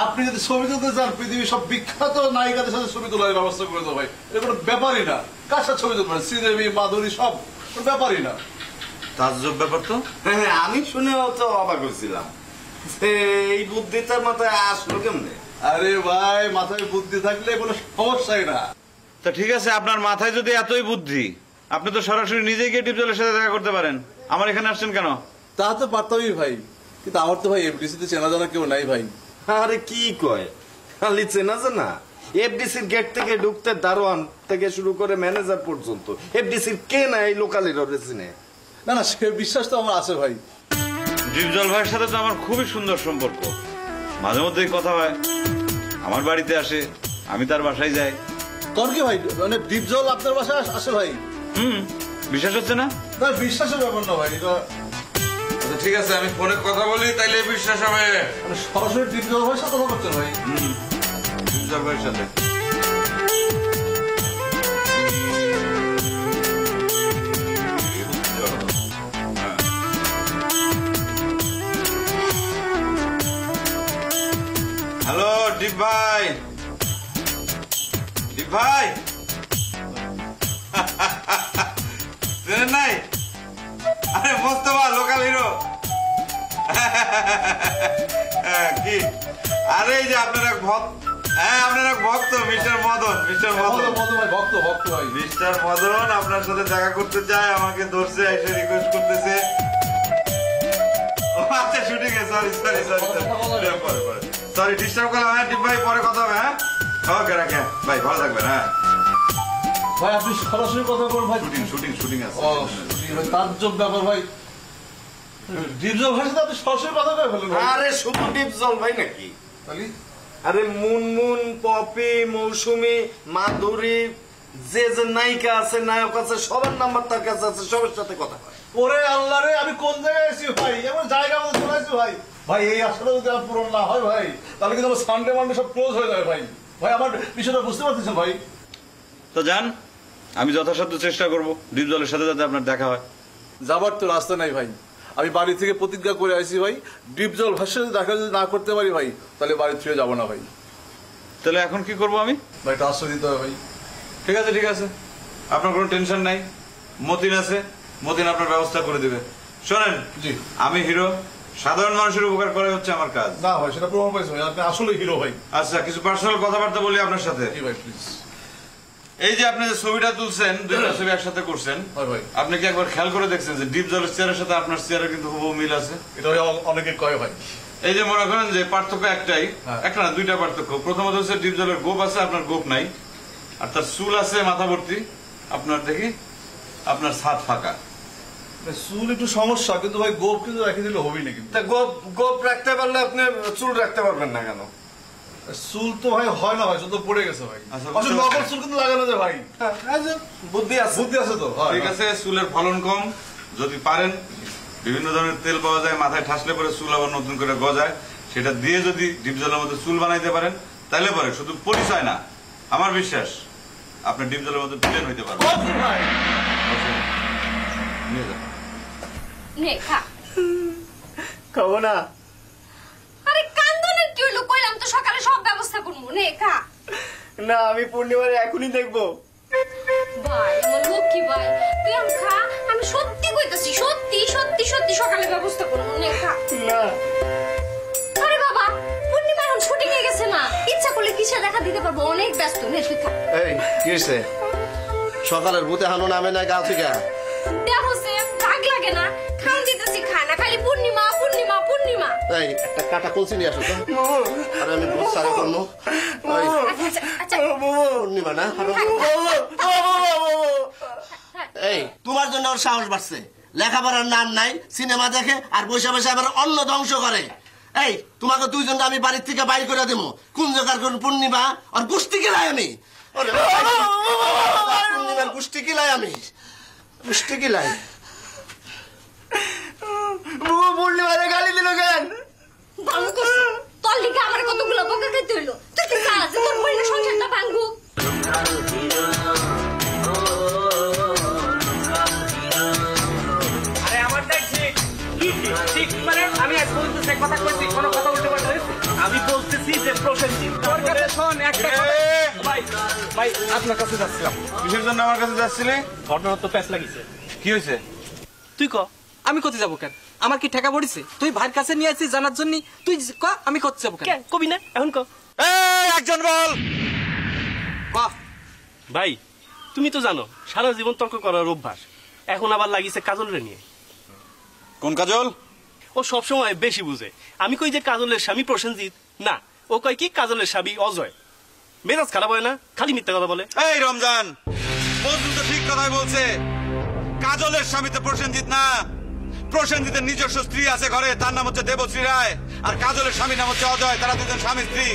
আপনি যদি ছবি তুলতে চান পৃথিবীর সব বিখ্যাত নায়িকাদের সাথে ছবি তোলার ব্যবস্থা করে দেবো ভাই। এটা কোনো ব্যাপারই না। কার সাথে ছবি তুলবেন? শ্রীদেবী, মাধুরী, সব কোনো ব্যাপারই না। তাজ্জব ব্যাপার তো। হ্যাঁ, আমি শুনেও তো অবাক হয়েছিলাম যে এই বুদ্ধিটার মাথায় আসলো কেমনে। আরে ভাই মাথায় বুদ্ধি থাকলে কোনো সমস্যাই না। তা ঠিক আছে, আপনার মাথায় যদি এতই বুদ্ধি, আপনি তো সরাসরি নিজেই গিয়ে ডিপজলের সাথে দেখা করতে পারেন। আমার এখানে আসছেন কেন? তা তো পারতামই ভাই, কিন্তু আমার তো ভাই এফডিসিতে চেনা জানা কেউ নাই ভাই। আরে কি কয়, খালি চেনা জানা? এফডিসির গেট থেকে ঢুকতে দারোয়ান থেকে শুরু করে ম্যানেজার পর্যন্ত এফডিসির কে না এই লোকালের চিনে। না না, সে বিশ্বাস তো আমার আছে ভাই। ডিপজল ভাইয়ের সাথে তো আমার খুবই সুন্দর সম্পর্ক, মাঝে মধ্যেই কথা হয়, আমার বাড়িতে আসে, আমি তার বাসায় যাই। তোর কি ভাই, মানে ডিপজল আপনার বাসায় আসে ভাই? বিশ্বাস হচ্ছে না? না, বিশ্বাসের ব্যাপার না ভাই, এটা আচ্ছা ঠিক আছে, আমি ফোনে কথা বলি, তাইলে বিশ্বাস হবে। মানে সরাসরি ডিপজল ভাইয়ের সাথে কথা করছেন ভাই? ডিপজল ভাইয়ের সাথে। হ্যালো ডিপ ভাই, ডিপ ভাই চেনেন নাই? আরে মোস্তফা, লোকাল হিরো। কি? আরে এই যে আপনার এক ভক্ত, হ্যাঁ আপনার এক ভক্ত মিস্টার মদন। মিস্টার মদন ভাই, ভক্ত ভক্ত ভাই। মিস্টার মদন আপনার সাথে দেখা করতে চায়, আমাকে ধরছে, এসে রিকোয়েস্ট করতেছে। আচ্ছা শুটিং এ, sorry sorry sorry sorry disturb করলাম। হ্যাঁ ডিপ ভাই, পরে কথা হবে। হ্যাঁ ওকে, রাখেন ভাই, ভালো থাকবেন। হ্যাঁ ভাই আপনি সরাসরি কথা বলুন ভাই। শুটিং শুটিং শুটিং আছে। ও ভাই, তাজ্জব ব্যাপার ভাই। ডিপজল ভাইয়ের সাথে আপনি সরাসরি কথা বলে ফেলেন ভাই? আরে শুধু ডিপজল ভাই নাকি, তাহলে আরে মুনমুন, পপি, মৌসুমী, মাধুরী, যে যে নায়িকা আছে, নায়ক আছে, সবার নাম্বার তার কাছে আছে, সবার সাথে কথা হয়। ওরে আল্লাহ রে, আমি কোন জায়গায় আছি ভাই? এমন জায়গা মতো চলে আসছি ভাই। ভাই এই আসলে যদি আমার পূরণ না হয় ভাই, তাহলে কিন্তু আমার সানডে মানডে সব ক্লোজ হয়ে যাবে ভাই। ভাই আমার বিষয়টা বুঝতে পারতেছেন ভাই? তো যান, আমি যথাসাধ্য চেষ্টা করবো ডিপজলের সাথে যাতে আপনার দেখা হয়। যাবার তো রাস্তা নাই ভাই। আমি বাড়ি থেকে প্রতিজ্ঞা করে আসি ভাই, ডিপজল ভাইয়ের সাথে দেখা যদি না করতে পারি ভাই, তাহলে বাড়ি থেকে যাবো না ভাই। তাহলে এখন কি করবো আমি? ভাই একটা আশ্রয় দিতে হবে ভাই। ঠিক আছে ঠিক আছে, আপনার কোনো টেনশন নাই, মতিন আছে, মতিন আপনার ব্যবস্থা করে দেবে। শোনেন, জি। আমি হিরো, সাধারণ মানুষের উপকার করা হচ্ছে আমার কাজ। না ভাই, সেটা প্রমাণ পাইছি ভাই, আপনি আসলে হিরো ভাই। আচ্ছা কিছু পার্সোনাল কথাবার্তা বলি আপনার সাথে। জি ভাই প্লিজ। এই যে আপনি যে ছবিটা তুলছেন, দুইটা ছবি একসাথে করছেন, হয় ভাই। আপনি কি একবার খেয়াল করে দেখছেন যে ডিপজলের চেয়ারের সাথে আপনার চেয়ারের কিন্তু হুবহু মিল আছে? এটা ভাই অনেকে কয় ভাই। এই যে মনে করেন যে পার্থক্য একটাই, হ্যাঁ। একটা না দুইটা পার্থক্য। প্রথমত হচ্ছে ডিপজলের গোপ আছে, আপনার গোপ নাই, আর তার চুল আছে মাথা ভর্তি, আপনার দেখি আপনার ছাদ ফাঁকা। চুল একটু সমস্যা, কিন্তু ভাই গোপ কিন্তু রেখে দিলে হবেই না। কিন্তু তা গোপ রাখতে পারলে আপনি চুল রাখতে পারবেন না কেন? চুল তো ভাই হয় না ভাই, চুল তো পড়ে গেছে ভাই। আচ্ছা, আসলে নকল চুল কিন্তু লাগানো যায় ভাই। বুদ্ধি আছে, বুদ্ধি আছে তো। ঠিক আছে, চুলের ফলন কম, যদি পারেন বিভিন্ন ধরনের তেল পাওয়া যায়, মাথায় ঠাসলে পরে চুল আবার নতুন করে গজায়, সেটা দিয়ে যদি ডিপজলের মধ্যে চুল বানাইতে পারেন, তাহলে পরে শুধু পরিচয় না, আমার বিশ্বাস আপনি ডিপজলের মধ্যে ভিলেন হইতে পারবেন। ভাই নিয়ে যান। নে খা। খাবো না। আরে কান্দনের কি হইলো? কইলাম তো সকালে সব ব্যবস্থা করবো। নে খা। না, আমি পূর্ণিমারে এখনই দেখবো। ভাই আমার লক্ষ্মী ভাই, তুই আম খা। আমি সত্যি কইতাছি, সত্যি সত্যি সত্যি সকালে ব্যবস্থা করবো। নে খা। না। আরে বাবা, পূর্ণিমা এখন শুটিং এ গেছে না, ইচ্ছা করলে কিসে দেখা দিতে পারবো, অনেক ব্যস্ত। নে তুই খা। এই কি হয়েছে? সকালের ভূতে হানো নামে না গা থেকে। দেখো সে রাগ লাগে না, খাওয়া দিতেছি, খায় না, খালি পূর্ণিমা পূর্ণিমা পূর্ণিমা। এই একটা কাটা কলসি নিয়ে আসো তো। আরে আমি বহুত সারা করবো। আচ্ছা আচ্ছা পূর্ণিমা না? এই তোমার জন্য ওর সাহস বাড়ছে, লেখাপড়ার নাম নাই, সিনেমা দেখে আর বসে বসে আবার অন্ন ধ্বংস করে। এই তোমাকে দুইজনকে আমি বাড়ির থেকে বাইর করে দেবো। কোন জায়গার কোন পূর্ণিমা আর গুষ্টি কিলাই আমি, পূর্ণিমার গুষ্টি কিলাই আমি, গুষ্টি কিলাই। পূর্ণিমারে গালি দিল কেন? ভালো করছিস, তোর লিগে আমার কতগুলো বকা খেতে হইলো। তুই কি চাস যে তোর বোনের সংসারটা ভাঙুক? আরে আমারটাই ঠিক। কি ঠিক মানে আমি আজ পর্যন্ত সে কথা কইছি, কোনো কথা উল্টো পাল্টা হয়েছে? আমি বলতেছি যে প্রসেনজিৎ তোর কাছে শোন একটা ভাই ভাই আপনার কাছে যাচ্ছিলাম। কিসের জন্য আমার কাছে যাচ্ছিলি? ঘটনা তো প্যাচ লাগিছে। কি হয়েছে? তুই ক। আমি কোথায় যাবো কেন? আমার কি ঠেকা পড়িছে? তুই ভাইয়ের কাছে নিয়ে আসছিস জানার জন্য, তুই ক আমি কোথায় যাবো কেন? কবি না এখন ক। একজন বল। ভাই তুমি তো জানো সারা জীবন তর্ক করার অভ্যাস, এখন আবার লাগিছে কাজলরে নিয়ে। কোন কাজল? ও সবসময় বেশি বুঝে। আমি কই যে কাজলের স্বামী প্রসেনজিৎ, না ও কয় কি কাজলের স্বামী অজয়। মেজাজ খারাপ হয় না, খালি মিথ্যা কথা বলে। এই রমজান, মজনু তো ঠিক কথাই বলছে। কাজলের স্বামী তো প্রসেনজিৎ না। প্রসেনজিতের নিজস্ব স্ত্রী আছে ঘরে, তার নাম হচ্ছে দেবশ্রী রায়, আর কাজলের স্বামীর নাম হচ্ছে অজয়। তারা দুজন স্বামী স্ত্রী।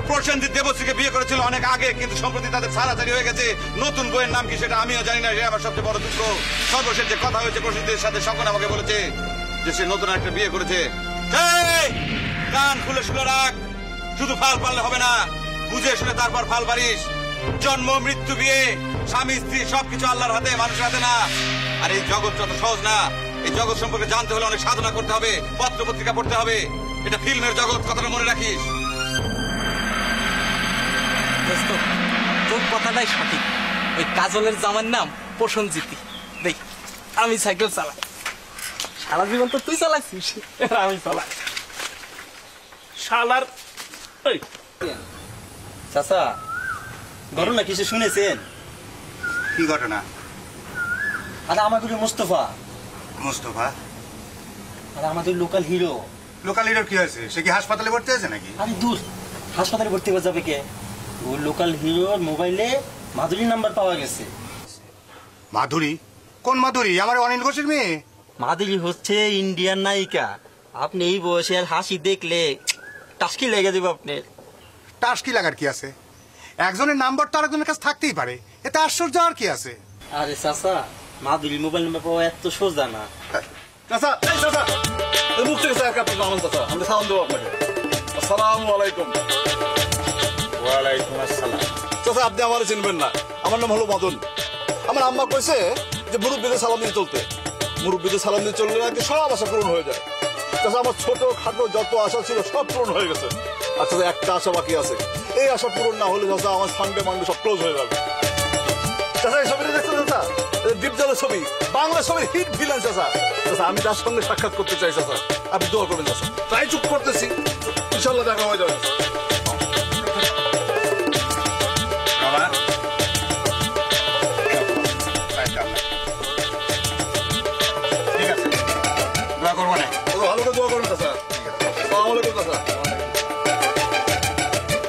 প্রসেনজিৎ দেবশ্রীকে বিয়ে করেছিল অনেক আগে, কিন্তু সম্প্রতি তাদের ছাড়াছাড়ি হয়ে গেছে। নতুন বইয়ের নাম কি সেটা আমিও জানি না, সে আমার সবচেয়ে বড় দুঃখ। সর্বশেষ যে কথা হয়েছে প্রসেনজিতের সাথে, সকল আমাকে বলেছে যে সে নতুন একটা বিয়ে করেছে। কান খুলে শুনে রাখ, শুধু ফাল পারলে হবে না, বুঝে শুনে তারপর ফাল পারিস। জন্ম মৃত্যু বিয়ে স্বামী স্ত্রী সবকিছু আল্লাহর হাতে, মানুষের হাতে না। আর এই জগৎ যত সহজ না। এই জগৎ সম্পর্কে জানতে হলে অনেক সাধনা করতে হবে, পত্র পত্রিকা পড়তে হবে। এটা ফিল্মের জগৎ, কথাটা মনে রাখিস। তোর কথাটাই সঠিক। ওই কাজলের জামার নাম প্রসেনজিৎ। দেখ আমি সাইকেল চালাই, সারা জীবন তো তুই চালাচ্ছিস, আমি চালাই। শালার এই চাচা ঘটনা কিছু শুনেছেন? কি ঘটনা? আরে আমাদের মুস্তফা, মুস্তফা আর আমাদের লোকাল হিরো। লোকাল হিরোর কি হয়েছে? সে কি হাসপাতালে ভর্তি আছে নাকি? আরে দূর, হাসপাতালে ভর্তি হয়ে যাবে কে? ও লোকাল হিরোর মোবাইলে মাধুরীর নাম্বার পাওয়া গেছে। মাধুরী? কোন মাধুরী? আমার অনিল ঘোষের মেয়ে। মাধুরী হচ্ছে ইন্ডিয়ান নায়িকা। আপনি এই বয়সে আর হাসি দেখলে টাস্কি লেগে দেবে আপনার। টাস্কি লাগার কি আছে? একজনের নাম্বার তো আরেকজনের কাছে থাকতেই পারে, এতে আশ্চর্য আর কি আছে? আরে চাচা, মাধুরীর মোবাইল নাম্বার পাওয়া এত সোজা না। চাচা, এই চাচা, এই মুখ থেকে স্যার আপনি নামান চাচা, আমরা সালাম দেবো আপনাকে। আসসালামু আলাইকুম। ওয়ালাইকুম আসসালাম। চাচা আপনি আমার চিনবেন না, আমার নাম হলো মদন। আমার আম্মা কইছে যে মুরব্বীদের সালাম দিয়ে চলতে, মুরব্বীদের সালাম দিয়ে চললে নাকি সব আশা পূরণ হয়ে যায়। চাচা আমার ছোট খাটো যত আশা ছিল সব পূরণ হয়ে গেছে। আচ্ছা একটা আশা বাকি আছে, এই আশা পূরণ না হলে চাচা আমার সানডে মানডে সব ক্লোজ হয়ে যাবে। চাচা এই ছবিটা দেখছেন চাচা? দীপজলের ছবি, বাংলা ছবির হিট ভিলেন চাচা। চাচা আমি তার সঙ্গে সাক্ষাৎ করতে চাই চাচা, আপনি দোয়া করবেন চাচা। তাই চুপ করতেছি, ইনশাল্লাহ দেখা হয়ে যাবে। ঠিক আছে, দোয়া করবো না। ভালো করে দোয়া করবেন চাচা। আসসালামু আলাইকুম চাচা।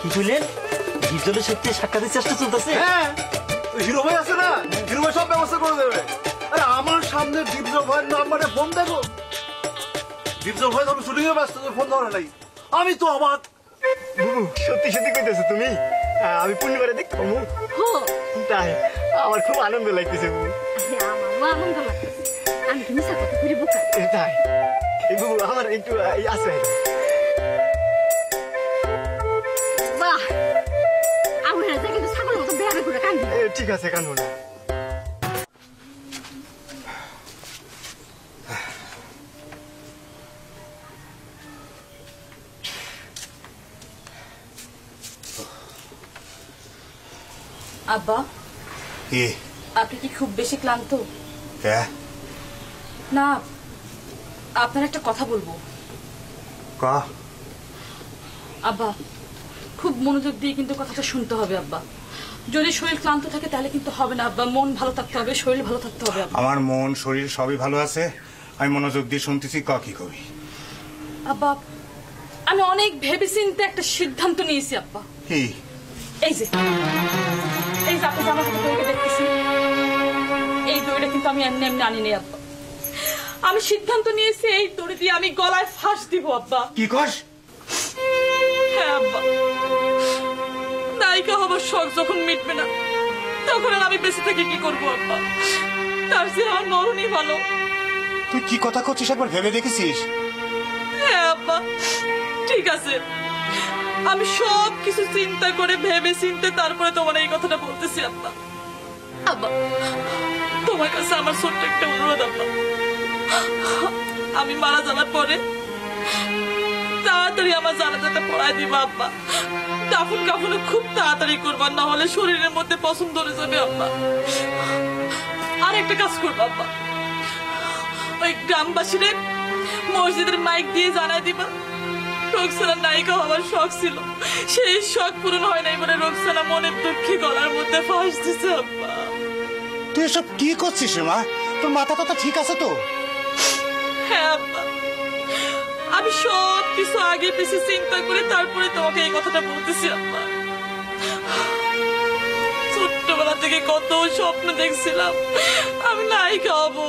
কি বললেন? দীপজলের সাথে সাক্ষাতের চেষ্টা চলতেছে? হ্যাঁ, হিরো ভাই আছে না, হিরো ভাই সব ব্যবস্থা করে দেবে। আরে আমার সামনে দীপজল ভাইয়ের নাম্বারে ফোন দেখো। দীপজল ভাই ধরো শুটিং এ ব্যস্ত, ফোন ধরে নাই। আমি তো অবাক। সত্যি সত্যি কইতেছো তুমি? আমি পূর্ণিমারে দেখতাম। তাই আমার খুব আনন্দ লাগতেছে। আমারও আনন্দ লাগতেছে। আমি কি মিশা কথা করি বোকা? তাই আমার একটু আছে। বাহ, আমার হাতে কিন্তু ছাগলের মতো বেড়া করে কান্দি। ঠিক আছে, কান্দো না। আব্বা, কি? আপনি কি খুব বেশি ক্লান্ত? হ্যাঁ, না, আপনার একটা কথা বলবো। আব্বা, খুব মনোযোগ দিয়ে কিন্তু কথাটা শুনতে হবে আব্বা। যদি শরীর ক্লান্ত থাকে তাহলে কিন্তু হবে না আব্বা, মন ভালো থাকতে হবে, শরীর ভালো থাকতে হবে আব্বা। আমার মন শরীর সবই ভালো আছে, আমি মনোযোগ দিয়ে শুনতেছি। কি কবি? আব্বা, আমি অনেক ভেবেচিন্তে একটা সিদ্ধান্ত নিয়েছি আব্বা। কি? এই যে আপনি আমার দড়িটা দেখতেছেন, এই দড়িটা কিন্তু আমি এমনি এমনি আনি নেই আব্বা। আমি সিদ্ধান্ত নিয়েছি এই দড়ি দিয়ে আমি গলায় ফাঁস দিব আব্বা। কি কস? হ্যাঁ আব্বা, নায়িকা হবার শখ যখন মিটবে না তখন আর আমি বেঁচে থেকে কি করবো আব্বা? তার চেয়ে আমার মরণই ভালো। তুই কি কথা করছিস একবার ভেবে দেখেছিস? হ্যাঁ আব্বা, ঠিক আছে, আমি সব কিছু চিন্তা করে ভেবে চিন্তে তারপরে তোমার এই কথাটা বলতেছি আব্বা। আব্বা, তোমার কাছে আমার ছোট্ট একটা অনুরোধ আব্বা, আমি মারা যাওয়ার পরে তাড়াতাড়ি আমার জানাজাটা পড়ায় দিবা আব্বা। দাফন কাফন খুব তাড়াতাড়ি করবার, না হলে শরীরের মধ্যে পছন্দ হয়ে যাবে আব্বা। আর একটা কাজ করবো আব্বা, ওই গ্রামবাসীদের মসজিদের মাইক দিয়ে জানাই দিবা রোকসানা নায়িকা হওয়ার শখ ছিল, সেই শখ পূরণ হয় নাই বলে রোকসানা মনের দুঃখে গলার মধ্যে ফাঁস দিছে আব্বা। তুই এসব কি করছিস রে মা? তোর মাথা টাথা ঠিক আছে তো? হ্যাঁ আব্বা, আমি সব কিছু আগে পিছিয়ে চিন্তা করে তারপরে তোমাকে এই কথাটা বলতেছি আব্বা। ছোট্টবেলা থেকে কত স্বপ্ন দেখছিলাম আমি নায়িকা হবো,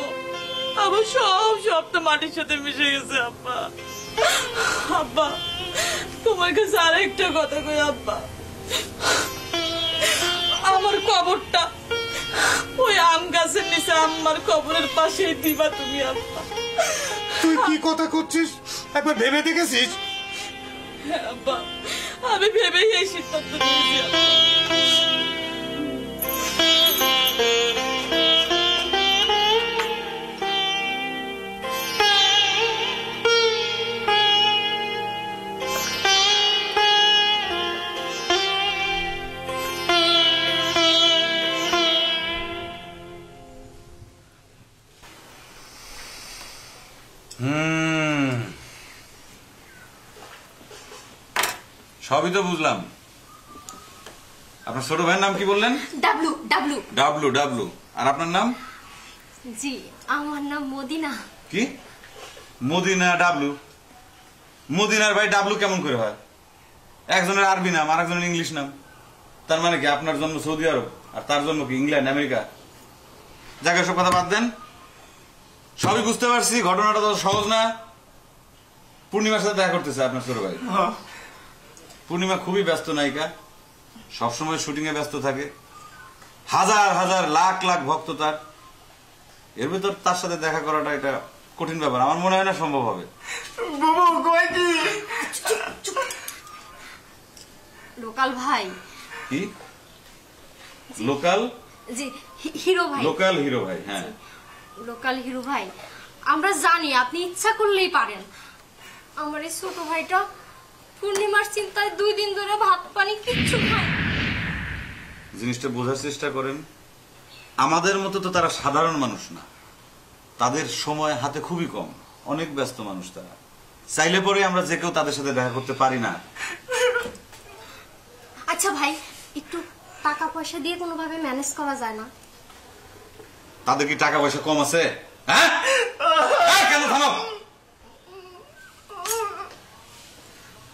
আমার সব স্বপ্ন মাটির সাথে মিশে গেছে আব্বা। আব্বা, তোমার কাছে আর একটা কথা কই আব্বা, আমার কবরটা ওই আম গাছের নিচে আমার কবরের পাশেই দিবা তুমি আব্বা। তুই কি কথা করছিস একবার ভেবে দেখেছিস? হ্যাঁ আব্বা, আমি ভেবেই এই সিদ্ধান্ত নিয়েছি আব্বা। সবই তো বুঝলাম। আপনার ছোট ভাইয়ের নাম কি বললেন? ডাবলু। ডাবলু ডাবলু। ডাবলু। আর আপনার নাম? জি, আমার নাম মদিনা। কি? মদিনা ডাবলু? মদিনার ভাই ডাবলু কেমন করে হয়? একজনের আরবি নাম আর একজনের ইংলিশ নাম। তার মানে কি আপনার জন্ম সৌদি আরব আর তার জন্ম কি ইংল্যান্ড আমেরিকা? জায়গা সব কথা বাদ দেন, সবই বুঝতে পারছি, ঘটনাটা তো সহজ না। পূর্ণিমার সাথে দেখা করতেছে আপনার ছোট ভাই। পূর্ণিমা খুবই ব্যস্ত নায়িকা, সবসময় শুটিং এ ব্যস্ত থাকে, হাজার হাজার লাখ লাখ ভক্ত তার। এর ভিতর তার সাথে দেখা করাটা এটা কঠিন ব্যাপার, আমার মনে হয় না সম্ভব হবে। লোকাল ভাই। কি লোকাল? জি, হিরো ভাই। লোকাল হিরো ভাই। হ্যাঁ, লোকাল হিরো ভাই, আমরা জানি আপনি ইচ্ছা করলেই পারেন। আমার এই ছোট ভাইটা পূর্ণিমার চিন্তায় 2 দিন ধরে ভাত পানি কিচ্ছু খায়। জিনিসটা বোঝার চেষ্টা করেন, আমাদের মতো তো তারা সাধারণ মানুষ না, তাদের সময় হাতে খুবই কম, অনেক ব্যস্ত মানুষ তারা। চাইলে পরে আমরা যে কেউ তাদের সাথে দেখা করতে পারি না। আচ্ছা ভাই, একটু টাকা পয়সা দিয়ে কোনোভাবে ম্যানেজ করা যায় না? তাদের কি টাকা পয়সা কম আছে? হ্যাঁ, কেন থামো?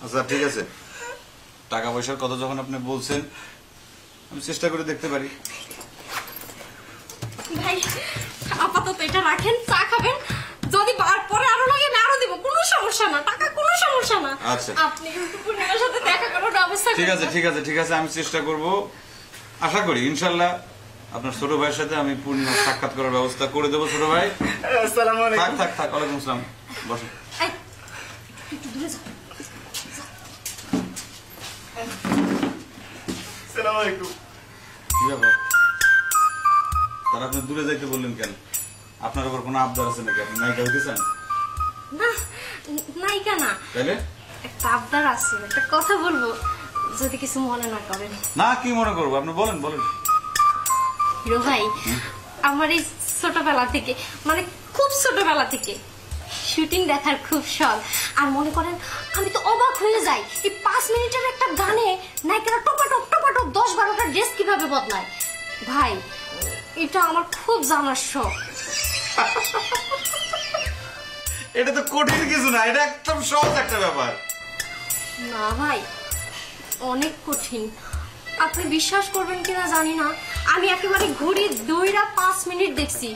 আচ্ছা ঠিক আছে, টাকা পয়সার কথা যখন আপনি বলছেন আমি চেষ্টা করে দেখতে পারি। ভাই আপাতত এটা রাখেন, চা খাবেন, যদি পরে আরো লাগে আমি আরো দিব, কোনো সমস্যা না, টাকা কোনো সমস্যা না। আচ্ছা, আপনি কিন্তু পূর্ণিমার সাথে দেখা করার ব্যবস্থা করুন। ঠিক আছে ঠিক আছে ঠিক আছে, আমি চেষ্টা করব, আশা করি ইনশাল্লাহ আপনার ছোট ভাইয়ের সাথে আমি পূর্ণিমার সাক্ষাৎ করার ব্যবস্থা করে দেবো। ছোট ভাই আসসালামু আলাইকুম। থাক থাক থাক, ওয়ালাইকুম আসসালাম, বসুন। একটু দূরে যাও। আসসালামু আলাইকুম। কি ব্যাপার, তারা আপনি দূরে যাইতে বললেন কেন? আপনার উপর কোনো আবদার আছে নাকি? আপনি নায়িকা হইতে চান? না, নায়িকা না, তাইলে একটা আবদার আছে, একটা কথা বলবো, যদি কিছু মনে না করেন। না, কি মনে করবো আপনি বলেন বলেন। হিরো ভাই, আমার এই ছোটবেলা থেকে, মানে খুব ছোটবেলা থেকে শুটিং দেখার খুব শখ। আর মনে করেন আমি তো অবাক হয়ে যাই, এই 5 মিনিটের একটা গানে নায়িকারা টপাটপ টপাটপ 10-12টা ড্রেস কিভাবে বদলায়। ভাই, এটা আমার খুব জানার শখ। এটা তো কঠিন কিছু না, এটা একদম সহজ একটা ব্যাপার। না ভাই, অনেক কঠিন। আপনি বিশ্বাস করবেন কিনা জানি না, আমি একেবারে ঘড়ি 2টা 5 মিনিট দেখছি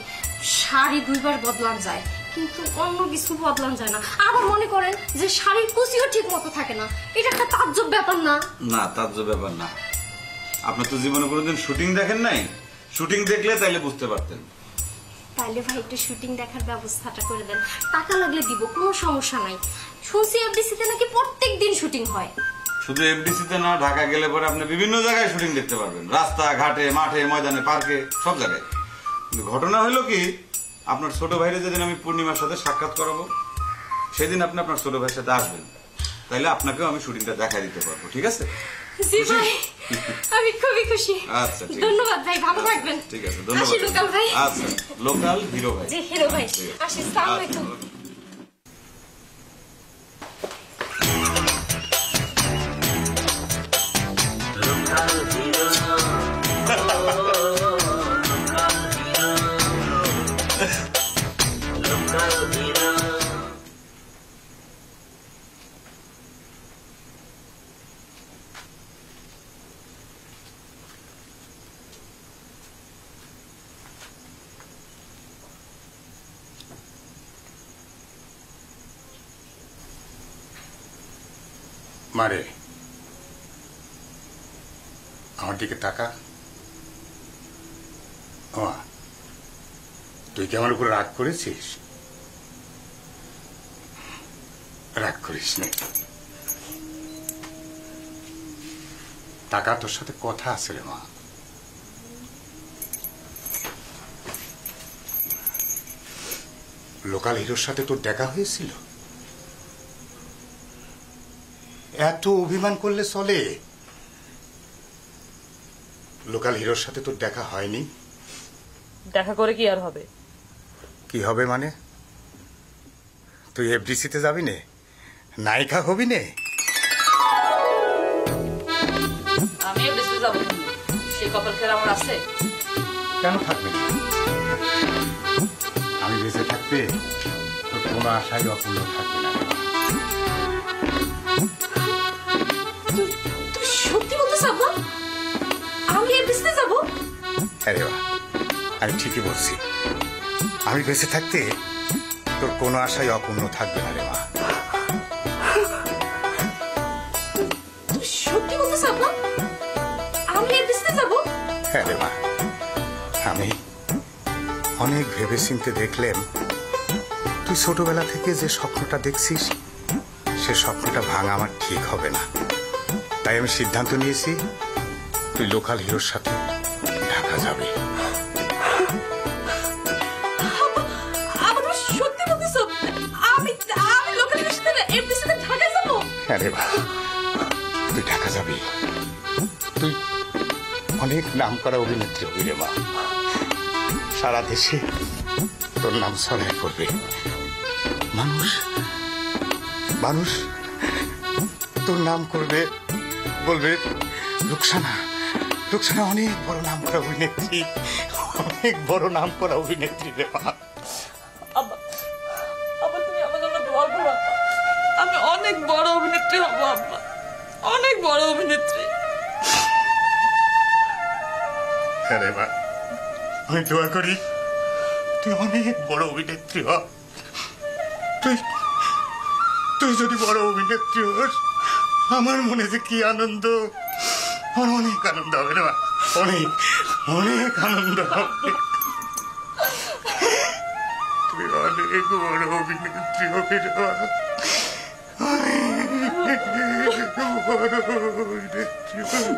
শাড়ি 2বার বদলান যায়, কিন্তু অন্য কিছু বদলান যায় না। আবার মনে করেন যে শাড়ির কুচিও ঠিক মতো থাকে না, এটা একটা তাজ্জব ব্যাপার না? না, তাজ্জব ব্যাপার না। আপনি তো জীবনে কোনোদিন শুটিং দেখেন নাই, শুটিং দেখলে তাইলে বুঝতে পারতেন। তাইলে ভাই একটু শুটিং দেখার ব্যবস্থাটা করে দেন, টাকা লাগলে দিব, কোনো সমস্যা নাই। শুনছি এফডিসিতে নাকি প্রত্যেক দিন শুটিং হয়। শুধু এফডিসিতে না, ঢাকা গেলে পরে আপনি বিভিন্ন জায়গায় শুটিং দেখতে পারবেন, রাস্তা ঘাটে, মাঠে, ময়দানে, পার্কে, সব জায়গায়। কিন্তু ঘটনা হলো কি, আপনার ছোট ভাইরে যেদিন আমি পূর্ণিমার সাথে সাক্ষাৎ করাবো, সেদিন আপনি আপনার ছোট ভাইয়ের সাথে আসবেন, তাইলে আপনাকেও আমি শুটিংটা দেখাই দিতে পারবো। ঠিক আছে? জি ভাই, আমি খুবই খুশি। আচ্ছা, ঠিক আছে। ধন্যবাদ ভাই, ভালো থাকবেন। ঠিক আছে, আসি ধন্যবাদ। লোকাল ভাই। আচ্ছা, লোকাল হিরো ভাই। জি হিরো ভাই, আসি। আসসালামু আলাইকুম। মারে, আমার দিকে টাকা। তুই কি আমার উপর রাগ করেছিস? রাগ করিস না, টাকা তোর সাথে কথা আছে রে মা। লোকাল হিরোর সাথে তোর দেখা হয়েছিল? এত অভিমান করলে চলে? লোকাল হিরোর সাথে তোর দেখা হয়নি? দেখা করে কি আর হবে? কি হবে মানে? তুই এফডিসিতে যাবি নে, নায়িকা হবি নে? আমি বেশি যাব, সেই কপাল খেলা আমার আছে। কেন থাকবে না? আমি বেঁচে থাকতে তোর কোনো আশাই অপূর্ণ থাকবে না। তুই সত্যি বলতেছ আব্বা? আমি এফডিসিতে যাব? আরে বাহ, আমি ঠিকই বলছি। আমি বেঁচে থাকতে তোর কোনো আশাই অপূর্ণ থাকবে না রে মা। তুই সত্যি বলতেছ আব্বা? আমি এফডিসিতে যাব? হ্যাঁ রে মা, আমি অনেক ভেবে চিন্তে দেখলেন তুই ছোটবেলা থেকে যে স্বপ্নটা দেখছিস, সে স্বপ্নটা ভাঙা আমার ঠিক হবে না। তাই আমি সিদ্ধান্ত নিয়েছি তুই লোকাল হিরোর সাথে ঢাকা যাবে। সত্যি বলতেছ? আমি লোকাল হিরোর সাথে এফডিসিতে ঢাকা যাব? হ্যাঁ রে মা, তুই ঢাকা যাবি। তুই অনেক নাম করা অভিনেত্রী হবি রে মা। সারা দেশে তোর নাম ছড়াই পড়বে। মানুষ মানুষ তোর নাম করবে, বলবে রুকসানা, রুকসানা অনেক বড় নাম করা অভিনেত্রী, অনেক বড় নাম করা অভিনেত্রী রে মা। আব্বা তুমি আমার জন্য দোয়া করো। আমি অনেক বড় অভিনেত্রী হব আব্বা, অনেক বড় অভিনেত্রী। হ্যাঁ রে মা, আমি দোয়া করি তুই অনেক বড় অভিনেত্রী হ। তুই যদি বড় অভিনেত্রী হোস, আমার মনে যে কি আনন্দ, আমার অনেক আনন্দ হবে রে মা, অনেক অনেক আনন্দ হবে। তুই অনেক বড় অভিনেত্রী হবে রে মা, অনেক বড় অভিনেত্রী হবে।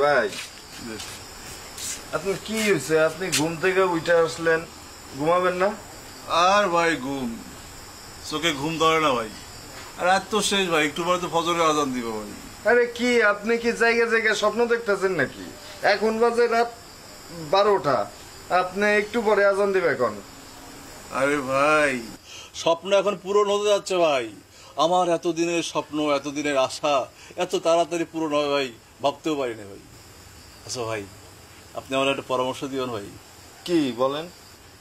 ভাই, আপনার কি হয়েছে? আপনি ঘুম থেকে উঠে আসলেন, ঘুমাবেন না? আর ভাই ঘুম, চোখে ঘুম ধরে না ভাই। আর রাত তো শেষ ভাই, একটু পরে তো ফজরের আজান দিব ভাই। আরে কি আপনি কি জায়গায় জায়গায় স্বপ্ন দেখতেছেন নাকি? এখন বাজে রাত 12টা, আপনি একটু পরে আজান দিবে এখন। আরে ভাই স্বপ্ন এখন পূরণ হতে যাচ্ছে ভাই। আমার এতদিনের স্বপ্ন, এতদিনের আশা এত তাড়াতাড়ি পূরণ হবে ভাই ভাবতেও পারিনি ভাই। আচ্ছা ভাই, আপনি আমার একটা পরামর্শ দিবেন ভাই। কি বলেন?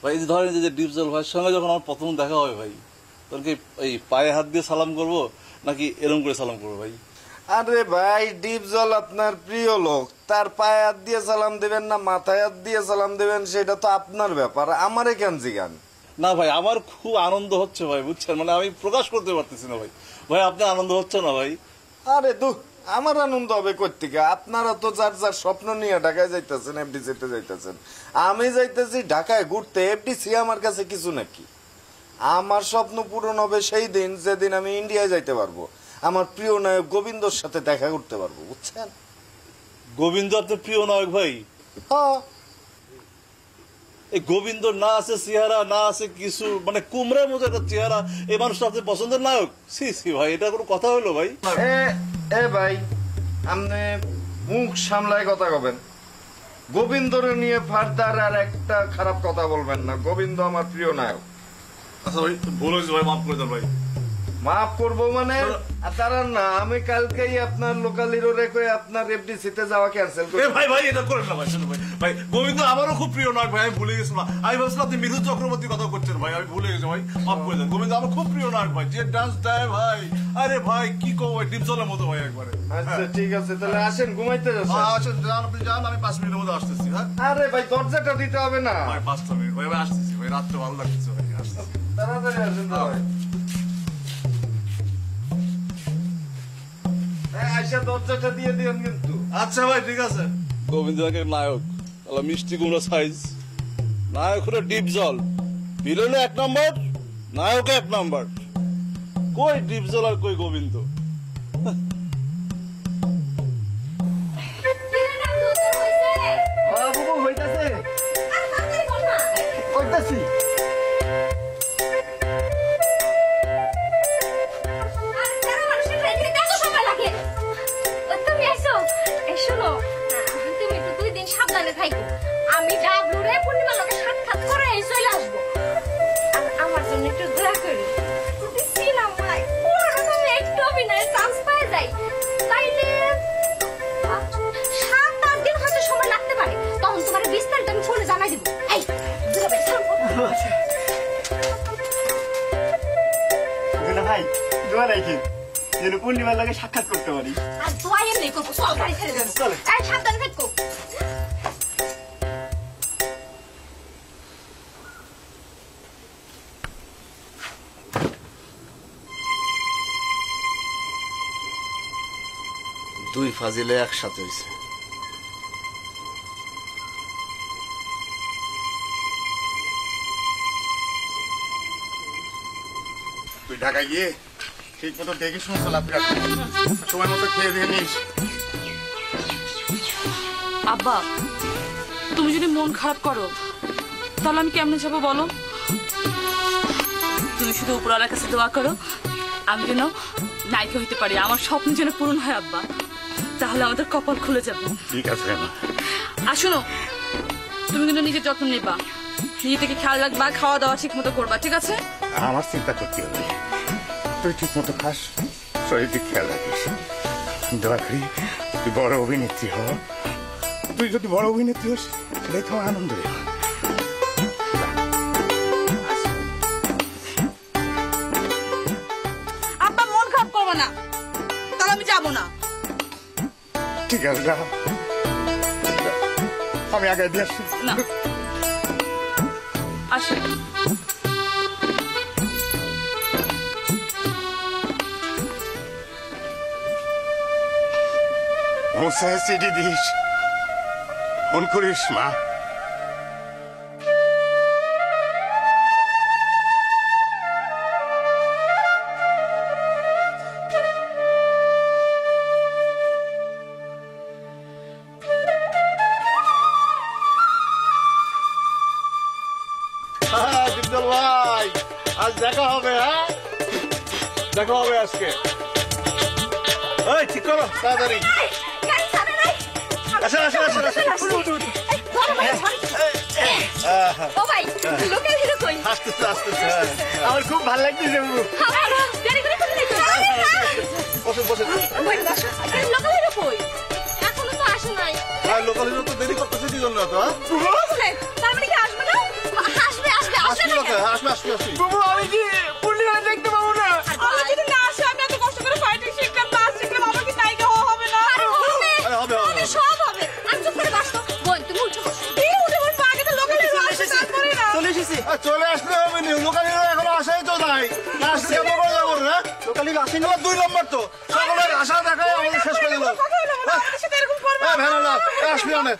ভাই এই যে ধরেন যে ডিপজল ভাইয়ের সঙ্গে যখন আমার প্রথম দেখা হয় ভাই, তখন কি এই পায়ে হাত দিয়ে সালাম করব নাকি এরকম করে সালাম করবো ভাই? আরে ভাই, ডিপজল আপনার প্রিয় লোক, তার পায়ে হাত দিয়ে সালাম দেবেন না মাথায় হাত দিয়ে সালাম দেবেন সেটা তো আপনার ব্যাপার, আমারে কেন জিগান? না ভাই, আমার খুব আনন্দ হচ্ছে ভাই, বুঝছেন, মানে আমি প্রকাশ করতে পারতেছি না ভাই। ভাই আপনার আনন্দ হচ্ছে না ভাই? আরে দু, আমার আনন্দ হবে কোত্থেকে? আপনারা তো যার যার স্বপ্ন নিয়ে ঢাকায় যাইতেছেন, এফডিসিতে যাইতেছেন, আমি যাইতেছি ঢাকায় ঘুরতে। এফডিসি আমার কাছে কিছু নাকি? আমার স্বপ্ন পূরণ হবে সেই দিন যেদিন আমি ইন্ডিয়ায় যাইতে পারবো, আমার প্রিয় নায়ক গোবিন্দর সাথে দেখা করতে পারবো, বুঝছেন? গোবিন্দ আপনার প্রিয় নায়ক ভাই? হ্যাঁ। এই গোবিন্দ না আছে চেহারা, না আছে কিছু, মানে কুমড়ার মতো একটা চেহারা, এই মানুষটা আপনার পছন্দের নায়ক? সি সি ভাই, এটা কোনো কথা হইলো ভাই? এ ভাই, আপনি মুখ সামলায় কথা কবেন। গোবিন্দরে নিয়ে ফার্দার আর একটা খারাপ কথা বলবেন না। গোবিন্দ আমার প্রিয় নায়ক। আচ্ছা ভাই, ভুল হয়েছে ভাই, মাফ করে দেন ভাই। মাফ করবো মানে? তারা না, আমি কালকেই আপনার লোকাল হিরো রেখে আপনার এফডিসিতে যাওয়া ক্যান্সেল করি। ভাই ভাই, এটা করেন না ভাই, ভাই ভাই, গোবিন্দ আমারও খুব প্রিয় নায়ক ভাই, আমি ভুলে গেছিলাম। আমি ভাবছিলাম আপনি মিঠুন চক্রবর্তীর কথা করছেন ভাই, আমি ভুলে গেছি ভাই, মাফ করে দেন। গোবিন্দ আমার খুব প্রিয় নায়ক ভাই, যে ডান্স দেয় ভাই, আরে ভাই কি কো ভাই, ডিপজলের মতো ভাই একবারে। আচ্ছা ঠিক আছে, তাহলে আসেন, ঘুমাইতে যাচ্ছেন। আচ্ছা যান, আপনি যান, আমি 5 মিনিটের মধ্যে আসতেছি। হ্যাঁ আরে ভাই, দরজাটা দিতে হবে না ভাই, 5 মিনিট ভাই, ভাই আসতেছি ভাই, রাত্রে ভালো লাগছে ভাই, আসতেছি। তাড়াতাড়ি আসেন ভাই। আইসা দরজাটা দিয়ে দিন কিন্তু। আচ্ছা ভাই, ঠিক আছে। গোবিন্দ নায়ক, মিষ্টি কুমড়া সাইজ নায়ক হলো ডিপজল, ভিলেনও 1 নম্বর, নায়কও 1 নম্বর। কই ডিপজল আর কই গোবিন্দ? আমি ডাবলু রে পূর্ণিমার লোকে সাক্ষাৎ করে চলে আসবো। আমার জন্য একটু দয়া করি, যদি সিনেমায় একটু অভিনয়ের চান্স পাওয়া যায় তাইলে 7-8 দিন হয়তো সময় লাগতে পারে, তখন তোমার বিস্তারিত আমি ফোনে জানাই দিব। এই ভাই, দোয়া রাখি যেন পূর্ণিমার লোকে সাক্ষাৎ করতে পারি। আর দোয়া এমনি করবো, চল গাড়ি ছেড়ে দেবো। সাবধানে থাকো। দুই ফাজিলে একসাথে হয়েছে। তুই ঢাকায় গিয়ে ঠিক মতো দেখে শুনে চলাফেরা করবি, সময় মতো খেয়ে দিয়ে নিস। আব্বা, তুমি যদি মন খারাপ করো তাহলে আমি কেমনে যাবো বলো? তুমি শুধু উপরওয়ালার কাছে দোয়া করো আমি যেন নায়িকা হইতে পারি, আমার স্বপ্ন যেন পূরণ হয় আব্বা, তাহলে আমাদের কপাল খুলে যাবে। ঠিক আছে। আর শোনো, তুমি কিন্তু নিজের যত্ন নেবা, নিজে থেকে খেয়াল রাখবা, খাওয়া দাওয়া ঠিক মতো করবা, ঠিক আছে? আমার চিন্তা করতে হবে, তুই ঠিক মতো খাস, শরীর দিক খেয়াল রাখিস। দোয়া করি তুই বড় অভিনেত্রী হ। তুই যদি বড় অভিনেত্রী হোস সেটাই তো আনন্দ। আব্বা মন খারাপ করবো না, তাহলে আমি যাবো না। ঠিক আছে, যা, আমি আগে দিয়ে আসছি। না, আসে মোসায় সিডি দিস, ফোন করিস মা। ডিপজল ভাই, আজ দেখা হবে। হ্যাঁ দেখা হবে আজকে। এই ঠিক করো তাড়াতাড়ি। আসেন আসেন আসেন আসেন। ও ভাই লোকাল হিরো কই? আসতেছে আসতেছে আমার খুব ভালো লাগতেছে বাবু দেরি করে ফেলে দেখো বসে বসে ভাই বাসা লোকাল হিরো কই? এখনো তো আসে নাই। লোকাল হিরো তো দেরি করতেছে কি জন্য তো তার মানে কি আসবে না? আসবে আসবে আসবে আসবে আসবে আসবে বাবু আমি কি পূর্ণিমা দেখতে পাবো না? আমি যদি না আসে, আমি এত কষ্ট করে ফাইটিং শিখলাম, নাচ শিখলাম, আমার কি নায়িকা হওয়া হবে না? আরে হবে হবে, হবে। সব হবে। আর চুপ করে বসো বোন, তুমি উঠো। এই উঠে বসবো, আগে তো লোকাল হিরো আসে, তারপরে না। চলে এসেছি চলে আসলে হবে নি লোকাল হিরো এখনো আসাই তো নাই আসতে কেমন করে যাবো না লোকালি আসেনি। 2 নম্বর তো সকলের আশা দেখায় আমাদের শেষ করে দিল কথা হলো না, আমাদের সাথে এরকম করবে না। ভ্যানালা আসবি না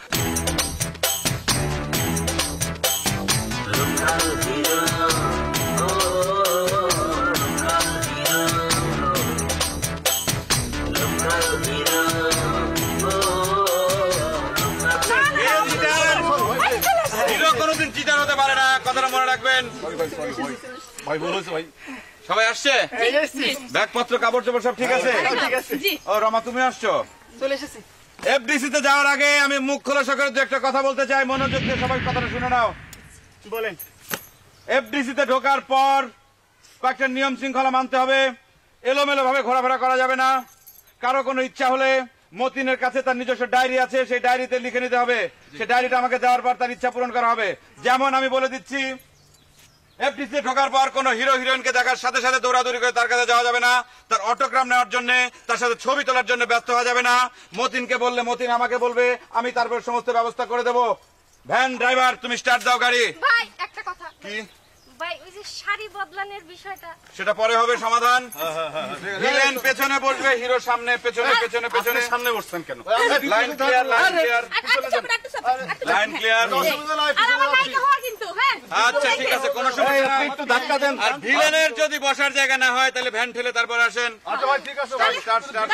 হিরো কোনোদিন চিটার হতে পারে না, কথাটা মনে রাখবেন। ভাই ভুল হয়েছে ভাই সবাই আসছে? এই এসেছি ব্যাগপত্র কাপড় চোপড় সব ঠিক আছে? ঠিক আছে জি। ও রমা, তুমি আসছো? চলে এসেছি এফডিসি তে যাওয়ার আগে আমি মুখ খোলাসা করে দু একটা কথা বলতে চাই, মনোযোগ দিয়ে সবাই কথাটা শুনে নাও। বলেন এফডিসি তে ঢোকার পর কয়েকটা নিয়ম শৃঙ্খলা মানতে হবে। এলোমেলো ভাবে ঘোরাফেরা করা যাবে না। কারো কোনো ইচ্ছা হলে মতিনের কাছে তার নিজস্ব ডায়েরি আছে, সেই ডায়েরিতে লিখে নিতে হবে। সেই ডায়েরিটা আমাকে দেওয়ার পর তার ইচ্ছা পূরণ করা হবে। যেমন আমি বলে দিচ্ছি, এফডিসি তে ঢোকার পর কোন হিরো হিরোইনকে দেখার সাথে সাথে দৌড়াদৌড়ি করে তার কাছে যাওয়া যাবে না। তার অটোগ্রাম নেওয়ার জন্য, তার সাথে ছবি তোলার জন্য ব্যস্ত হওয়া যাবে না। মতিনকে বললে মতিন আমাকে বলবে, আমি তারপর সমস্ত ব্যবস্থা করে দেবো। ভ্যান ড্রাইভার, তুমি স্টার্ট দাও গাড়ি। ভাই একটা কথা। কি? ভাই ওই যে শাড়ি বদলানোর বিষয়টা সেটা পরে হবে সমাধান। ভিলেন পেছনে বসবে, হিরো সামনে, পেছনে পেছনে পেছনে। সামনে বসছেন কেন line clear, line clear, line clear. আর আমার নায়িকা হওয়া কিন্তু হ্যাঁ আচ্ছা ঠিক আছে, কোনো সমস্যা নাই। একটু ধাক্কা দেন আর ভিলেনের যদি বসার জায়গা না হয় তাহলে ভ্যান ঠেলে তারপর আসেন। আচ্ছা ভাই ঠিক আছে ভাই স্টার্ট স্টার্ট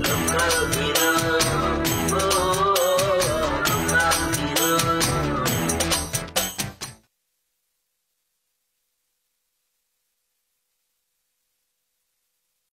Local